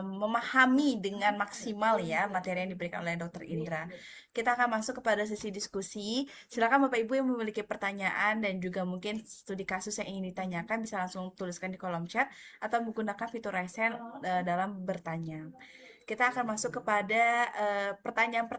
memahami dengan maksimal ya materi yang diberikan oleh Dokter Indra. Kita akan masuk kepada sesi diskusi. Silakan Bapak Ibu yang memiliki pertanyaan dan juga mungkin studi kasus yang ingin ditanyakan bisa langsung tuliskan di kolom chat atau menggunakan fitur raise hand dalam bertanya. Kita akan masuk kepada pertanyaan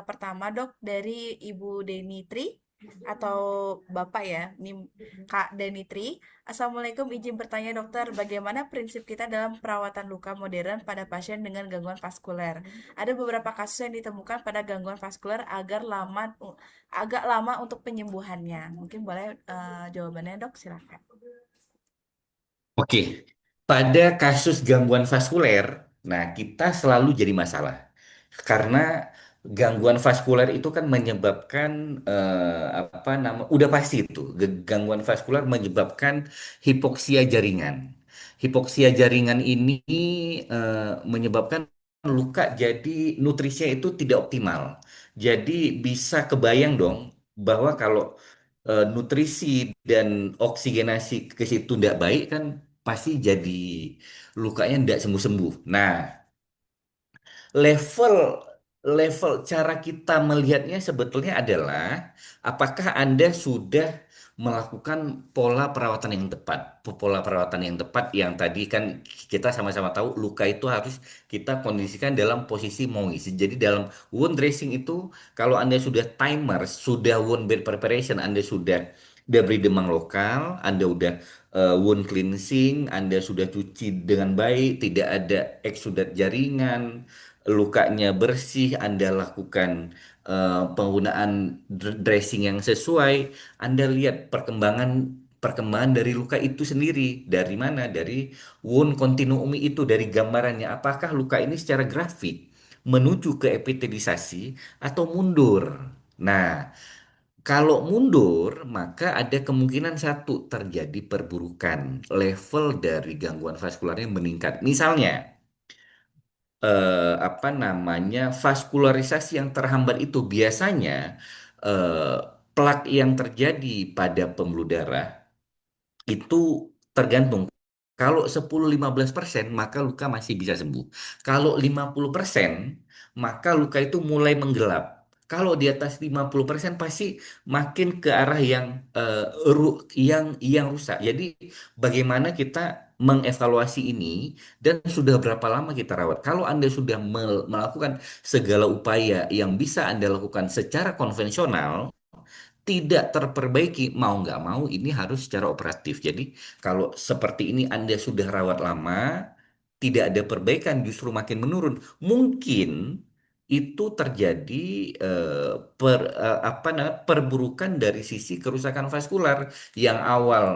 pertama, Dok, dari Ibu Denitri atau Bapak ya, ini Kak Denitri. Assalamualaikum, izin bertanya dokter, bagaimana prinsip kita dalam perawatan luka modern pada pasien dengan gangguan vaskuler? Ada beberapa kasus yang ditemukan pada gangguan vaskuler agak lama untuk penyembuhannya. Mungkin boleh jawabannya dok, silakan. Oke, pada kasus gangguan vaskuler, nah kita selalu jadi masalah karena gangguan vaskuler itu kan menyebabkan apa nama, udah pasti itu gangguan vaskuler menyebabkan hipoksia jaringan. Hipoksia jaringan ini menyebabkan luka jadi nutrisinya itu tidak optimal. Jadi bisa kebayang dong bahwa kalau nutrisi dan oksigenasi ke situ tidak baik kan pasti jadi lukanya tidak sembuh-sembuh. Nah, level level cara kita melihatnya sebetulnya adalah apakah Anda sudah melakukan pola perawatan yang tepat. Pola perawatan yang tepat yang tadi kan kita sama-sama tahu luka itu harus kita kondisikan dalam posisi MOIS. Jadi dalam wound dressing itu kalau Anda sudah timer, sudah wound bed preparation, Anda sudah beri demam lokal, Anda udah wound cleansing, Anda sudah cuci dengan baik, tidak ada eksudat jaringan, lukanya bersih, Anda lakukan penggunaan dressing yang sesuai, Anda lihat perkembangan dari luka itu sendiri. Dari mana? Dari wound continuum itu, dari gambarannya. Apakah luka ini secara grafik menuju ke epitelisasi atau mundur? Nah, kalau mundur, maka ada kemungkinan satu terjadi perburukan level dari gangguan vaskularnya meningkat. Misalnya, apa namanya vaskularisasi yang terhambat itu biasanya eh, plak yang terjadi pada pembuluh darah itu tergantung. Kalau 10-15% maka luka masih bisa sembuh. Kalau 50% maka luka itu mulai menggelap. Kalau di atas 50% pasti makin ke arah yang rusak. Jadi bagaimana kita mengevaluasi ini dan sudah berapa lama kita rawat. Kalau Anda sudah melakukan segala upaya yang bisa Anda lakukan secara konvensional, tidak terperbaiki, mau nggak mau ini harus secara operatif. Jadi kalau seperti ini Anda sudah rawat lama, tidak ada perbaikan, justru makin menurun. Mungkin itu terjadi apa namanya perburukan dari sisi kerusakan vaskular yang awal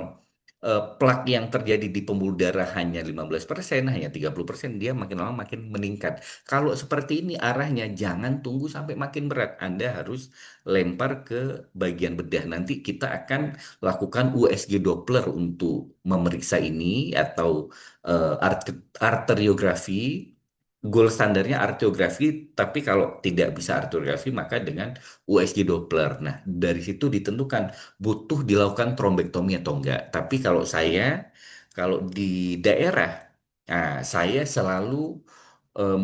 plak yang terjadi di pembuluh darah hanya 15%, hanya 30%, dia makin lama makin meningkat. Kalau seperti ini arahnya jangan tunggu sampai makin berat. Anda harus lempar ke bagian bedah. Nanti kita akan lakukan USG Doppler untuk memeriksa ini atau arteriografi. Gold standarnya arteriografi, tapi kalau tidak bisa arteriografi maka dengan USG Doppler. Nah, dari situ ditentukan butuh dilakukan trombektomi atau enggak. Tapi kalau di daerah, nah, saya selalu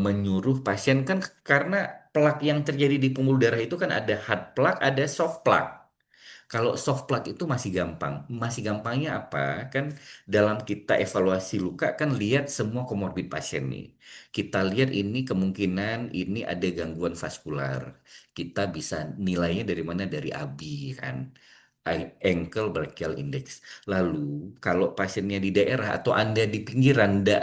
menyuruh pasien kan karena plak yang terjadi di pembuluh darah itu kan ada hard plak, ada soft plak. Kalau soft plug itu masih gampang. Masih gampangnya apa? Kan dalam kita evaluasi luka kan lihat semua komorbid pasien nih. Kita lihat ini kemungkinan ini ada gangguan vaskular. Kita bisa nilainya dari mana? Dari ABI kan. Ankle brachial index. Lalu kalau pasiennya di daerah atau Anda di pinggiran ndak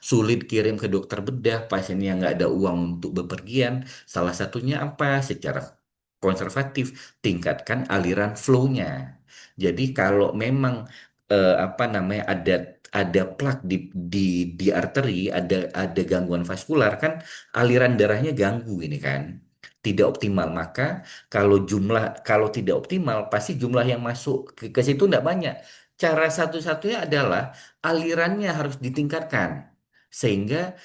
sulit kirim ke dokter bedah, pasiennya nggak ada uang untuk bepergian, salah satunya apa? Secara konservatif tingkatkan aliran flow-nya. Jadi kalau memang apa namanya ada plak di arteri, ada gangguan vaskular kan aliran darahnya ganggu ini kan. Tidak optimal, maka kalau tidak optimal pasti jumlah yang masuk ke situ tidak banyak. Cara satu-satunya adalah alirannya harus ditingkatkan sehingga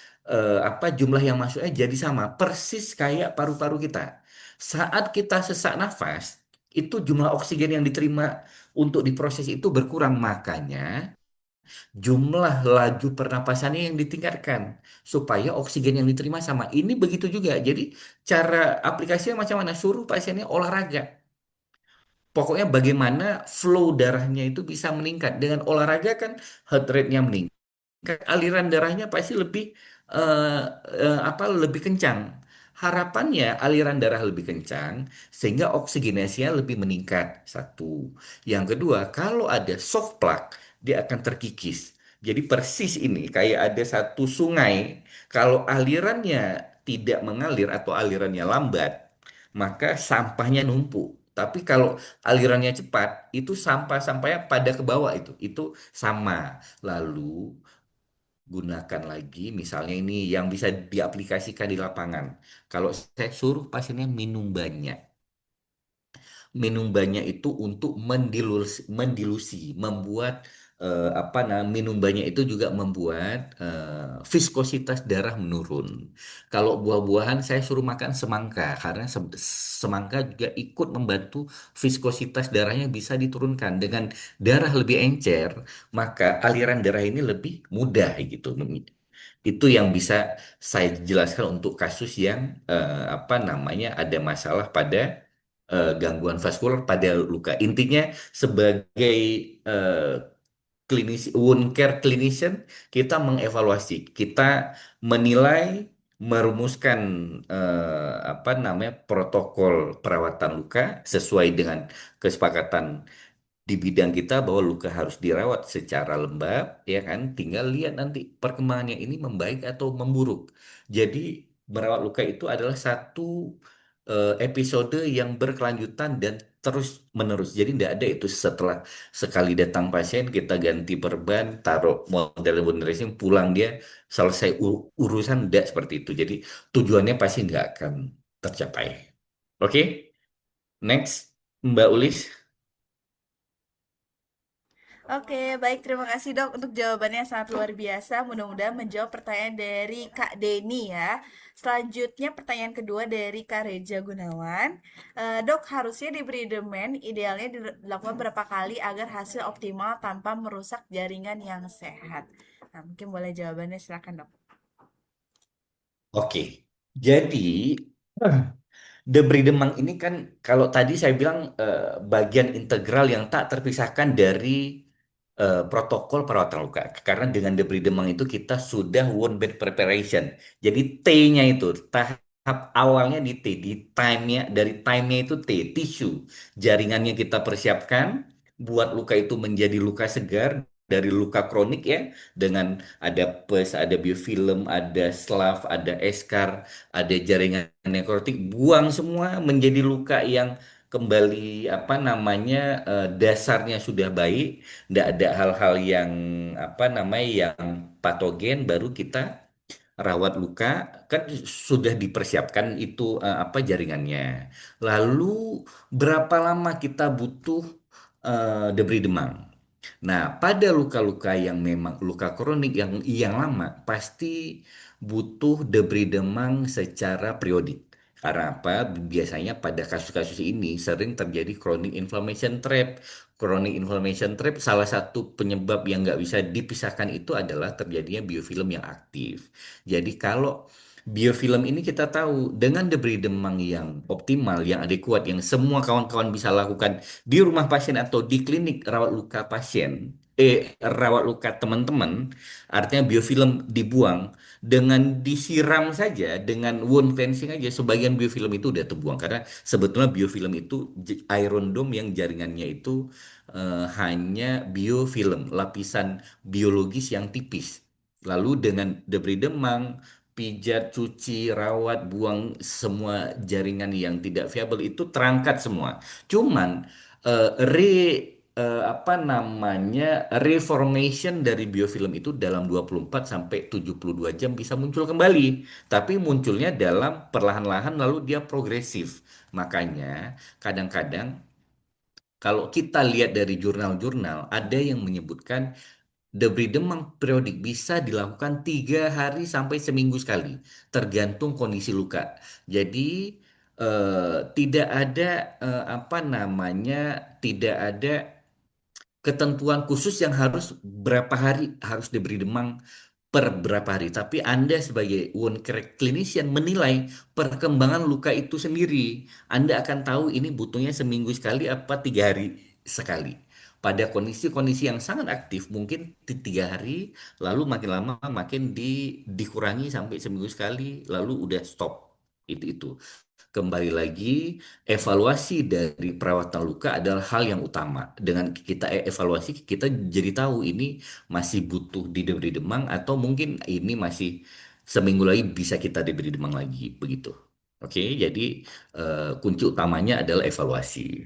apa jumlah yang masuknya jadi sama persis kayak paru-paru kita. Saat kita sesak nafas, itu jumlah oksigen yang diterima untuk diproses itu berkurang. Makanya jumlah laju pernapasannya yang ditingkatkan supaya oksigen yang diterima sama. Ini begitu juga. Jadi cara aplikasinya macam mana? Suruh pasiennya olahraga. Pokoknya bagaimana flow darahnya itu bisa meningkat. Dengan olahraga kan heart rate-nya meningkat, aliran darahnya pasti lebih eh, apa lebih kencang. Harapannya aliran darah lebih kencang sehingga oksigenasinya lebih meningkat. Satu. Yang kedua, kalau ada soft plaque, dia akan terkikis. Jadi persis ini kayak ada satu sungai. Kalau alirannya tidak mengalir atau alirannya lambat, maka sampahnya numpuk. Tapi kalau alirannya cepat, itu sampah-sampahnya pada ke bawah itu sama. Lalu gunakan lagi misalnya ini yang bisa diaplikasikan di lapangan. Kalau saya suruh pasiennya minum banyak. Minum banyak itu untuk mendilusi, membuat apa minum banyak itu juga membuat viskositas darah menurun. Kalau buah-buahan saya suruh makan semangka karena semangka juga ikut membantu viskositas darahnya bisa diturunkan. Dengan darah lebih encer, maka aliran darah ini lebih mudah gitu. Itu yang bisa saya jelaskan untuk kasus yang apa namanya ada masalah pada gangguan vaskular pada luka. Intinya sebagai eh, wound care clinician, kita mengevaluasi, kita menilai, merumuskan apa namanya protokol perawatan luka sesuai dengan kesepakatan di bidang kita bahwa luka harus dirawat secara lembab, ya kan? Tinggal lihat nanti perkembangannya ini membaik atau memburuk. Jadi merawat luka itu adalah satu episode yang berkelanjutan dan terus menerus. Jadi tidak ada itu setelah sekali datang pasien kita ganti perban, taruh model wound dressing, pulang dia selesai urusan tidak seperti itu. Jadi tujuannya pasti nggak akan tercapai. Oke, next Mbak Ulis. Oke, baik. Terima kasih dok untuk jawabannya yang sangat luar biasa. Mudah-mudahan menjawab pertanyaan dari Kak Deni ya. Selanjutnya pertanyaan kedua dari Kak Reja Gunawan. Dok, harusnya diberi demen idealnya dilakukan berapa kali agar hasil optimal tanpa merusak jaringan yang sehat? Nah, mungkin boleh jawabannya silakan dok. Oke, jadi Debris Demang ini kan kalau tadi saya bilang bagian integral yang tak terpisahkan dari protokol perawatan luka. Karena dengan debris demang itu kita sudah wound bed preparation. Jadi T-nya itu tahap awalnya di T, di time-nya dari time-nya itu T, tisu. Jaringannya kita persiapkan buat luka itu menjadi luka segar dari luka kronik ya, dengan ada pus, ada biofilm, ada slaf, ada eschar, ada jaringan nekrotik, buang semua menjadi luka yang kembali apa namanya dasarnya sudah baik, tidak ada hal-hal yang apa namanya yang patogen, baru kita rawat luka, kan sudah dipersiapkan itu apa jaringannya. Lalu berapa lama kita butuh debri demam? Nah, pada luka-luka yang memang luka kronik yang lama pasti butuh debri demam secara periodik. Karena apa? Biasanya pada kasus-kasus ini sering terjadi chronic inflammation trap. Chronic inflammation trap salah satu penyebab yang nggak bisa dipisahkan itu adalah terjadinya biofilm yang aktif. Jadi kalau biofilm ini kita tahu dengan debri demam yang optimal, yang adekuat, yang semua kawan-kawan bisa lakukan di rumah pasien atau di klinik rawat luka pasien, rawat luka teman-teman, artinya biofilm dibuang dengan disiram saja, dengan wound cleansing aja, sebagian biofilm itu udah terbuang karena sebetulnya biofilm itu iron dome yang jaringannya itu hanya biofilm, lapisan biologis yang tipis. Lalu dengan debri demam, pijat, cuci, rawat, buang semua jaringan yang tidak viable itu terangkat semua. Cuman eh, re apa namanya reformation dari biofilm itu dalam 24 sampai 72 jam bisa muncul kembali. Tapi munculnya dalam perlahan-lahan lalu dia progresif. Makanya kadang-kadang kalau kita lihat dari jurnal-jurnal ada yang menyebutkan debri demam periodik bisa dilakukan 3 hari sampai seminggu sekali, tergantung kondisi luka. Jadi tidak ada apa namanya, tidak ada ketentuan khusus yang harus berapa hari harus diberi demam per berapa hari. Tapi Anda sebagai wound care clinician menilai perkembangan luka itu sendiri. Anda akan tahu ini butuhnya seminggu sekali apa 3 hari sekali. Pada kondisi-kondisi yang sangat aktif mungkin 3 hari, lalu makin lama makin dikurangi sampai seminggu sekali, lalu udah stop. Itu. Kembali lagi, evaluasi dari perawatan luka adalah hal yang utama. Dengan kita evaluasi, kita jadi tahu ini masih butuh diberi demam atau mungkin ini masih seminggu lagi bisa kita diberi demam lagi, begitu. Oke, jadi kunci utamanya adalah evaluasi.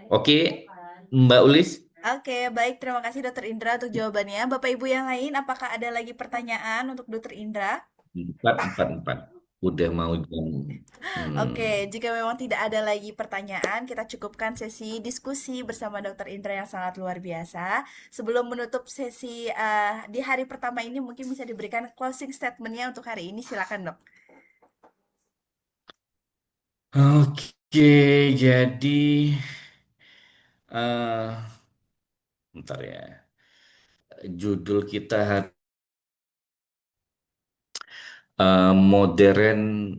Oke, Mbak Ulis. Oke, baik. Terima kasih Dokter Indra untuk jawabannya. Bapak Ibu yang lain, apakah ada lagi pertanyaan untuk Dokter Indra? Empat. Udah mau jam. Oke, Hmm. jika memang tidak ada lagi pertanyaan, kita cukupkan sesi diskusi bersama Dokter Indra yang sangat luar biasa. Sebelum menutup sesi di hari pertama ini, mungkin bisa diberikan closing statement-nya untuk hari ini. Silakan, Dok. Oke, jadi eh bentar ya. Judul kita modern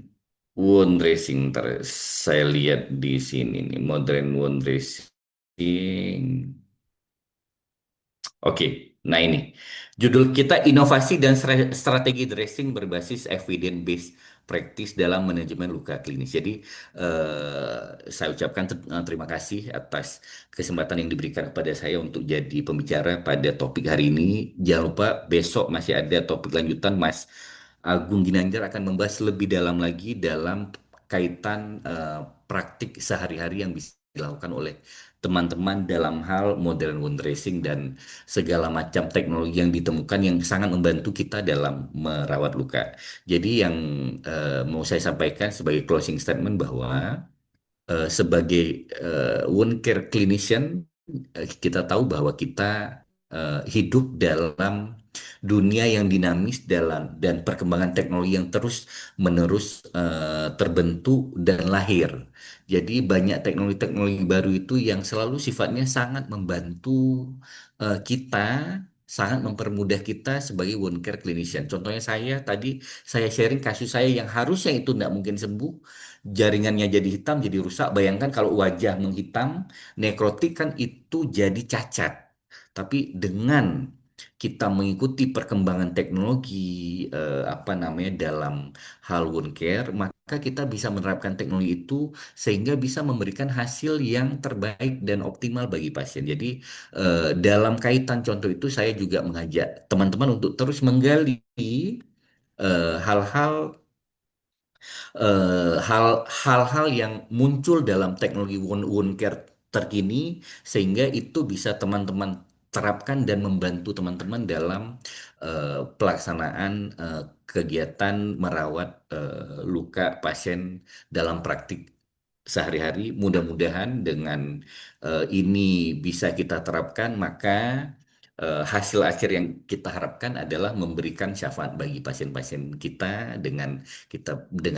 wound dressing. Ntar saya lihat di sini nih, modern wound dressing. Oke, nah ini judul kita inovasi dan strategi dressing berbasis evidence based practice dalam manajemen luka klinis. Jadi saya ucapkan terima kasih atas kesempatan yang diberikan kepada saya untuk jadi pembicara pada topik hari ini. Jangan lupa besok masih ada topik lanjutan, Mas Agung Ginanjar akan membahas lebih dalam lagi dalam kaitan praktik sehari-hari yang bisa dilakukan oleh teman-teman dalam hal modern wound dressing dan segala macam teknologi yang ditemukan yang sangat membantu kita dalam merawat luka. Jadi yang mau saya sampaikan sebagai closing statement bahwa sebagai wound care clinician, kita tahu bahwa kita hidup dalam dunia yang dinamis dan perkembangan teknologi yang terus-menerus terbentuk dan lahir. Jadi banyak teknologi-teknologi baru itu yang selalu sifatnya sangat membantu kita, sangat mempermudah kita sebagai wound care clinician. Contohnya saya tadi saya sharing kasus saya yang harusnya itu tidak mungkin sembuh, jaringannya jadi hitam, jadi rusak. Bayangkan kalau wajah menghitam, nekrotik kan itu jadi cacat. Tapi dengan kita mengikuti perkembangan teknologi apa namanya dalam hal wound care, maka kita bisa menerapkan teknologi itu sehingga bisa memberikan hasil yang terbaik dan optimal bagi pasien. Jadi dalam kaitan contoh itu saya juga mengajak teman-teman untuk terus menggali hal-hal hal-hal yang muncul dalam teknologi wound care terkini sehingga itu bisa teman-teman terapkan dan membantu teman-teman dalam pelaksanaan kegiatan merawat luka pasien dalam praktik sehari-hari. Mudah-mudahan dengan ini bisa kita terapkan, maka hasil akhir yang kita harapkan adalah memberikan syafaat bagi pasien-pasien kita. Dengan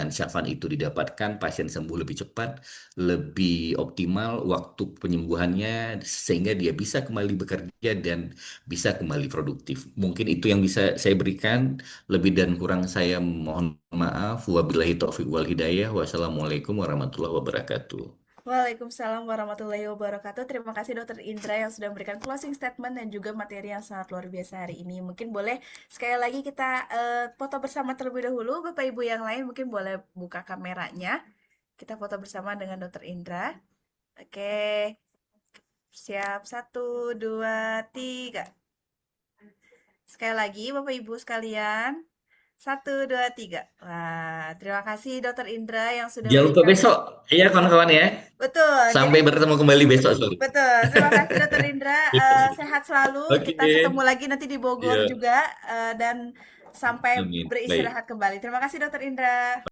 syafaat itu didapatkan pasien sembuh lebih cepat, lebih optimal waktu penyembuhannya sehingga dia bisa kembali bekerja dan bisa kembali produktif. Mungkin itu yang bisa saya berikan. Lebih dan kurang saya mohon maaf. Wabillahi taufiq wal hidayah. Wassalamualaikum warahmatullahi wabarakatuh. Waalaikumsalam warahmatullahi wabarakatuh. Terima kasih Dokter Indra yang sudah memberikan closing statement dan juga materi yang sangat luar biasa hari ini. Mungkin boleh sekali lagi kita foto bersama terlebih dahulu. Bapak Ibu yang lain mungkin boleh buka kameranya. Kita foto bersama dengan Dokter Indra. Oke, siap. Satu, dua, tiga. Sekali lagi Bapak Ibu sekalian. Satu, dua, tiga. Wah, terima kasih Dokter Indra yang sudah Jangan lupa memberikan. besok, ya kawan-kawan ya. Betul, jadi Sampai bertemu kembali besok, sorry. betul. Terima kasih Dokter Indra. Sehat selalu. Oke, Kita ketemu lagi nanti di Bogor ya, juga dan sampai amin. Baik. beristirahat kembali. Terima kasih Dokter Indra.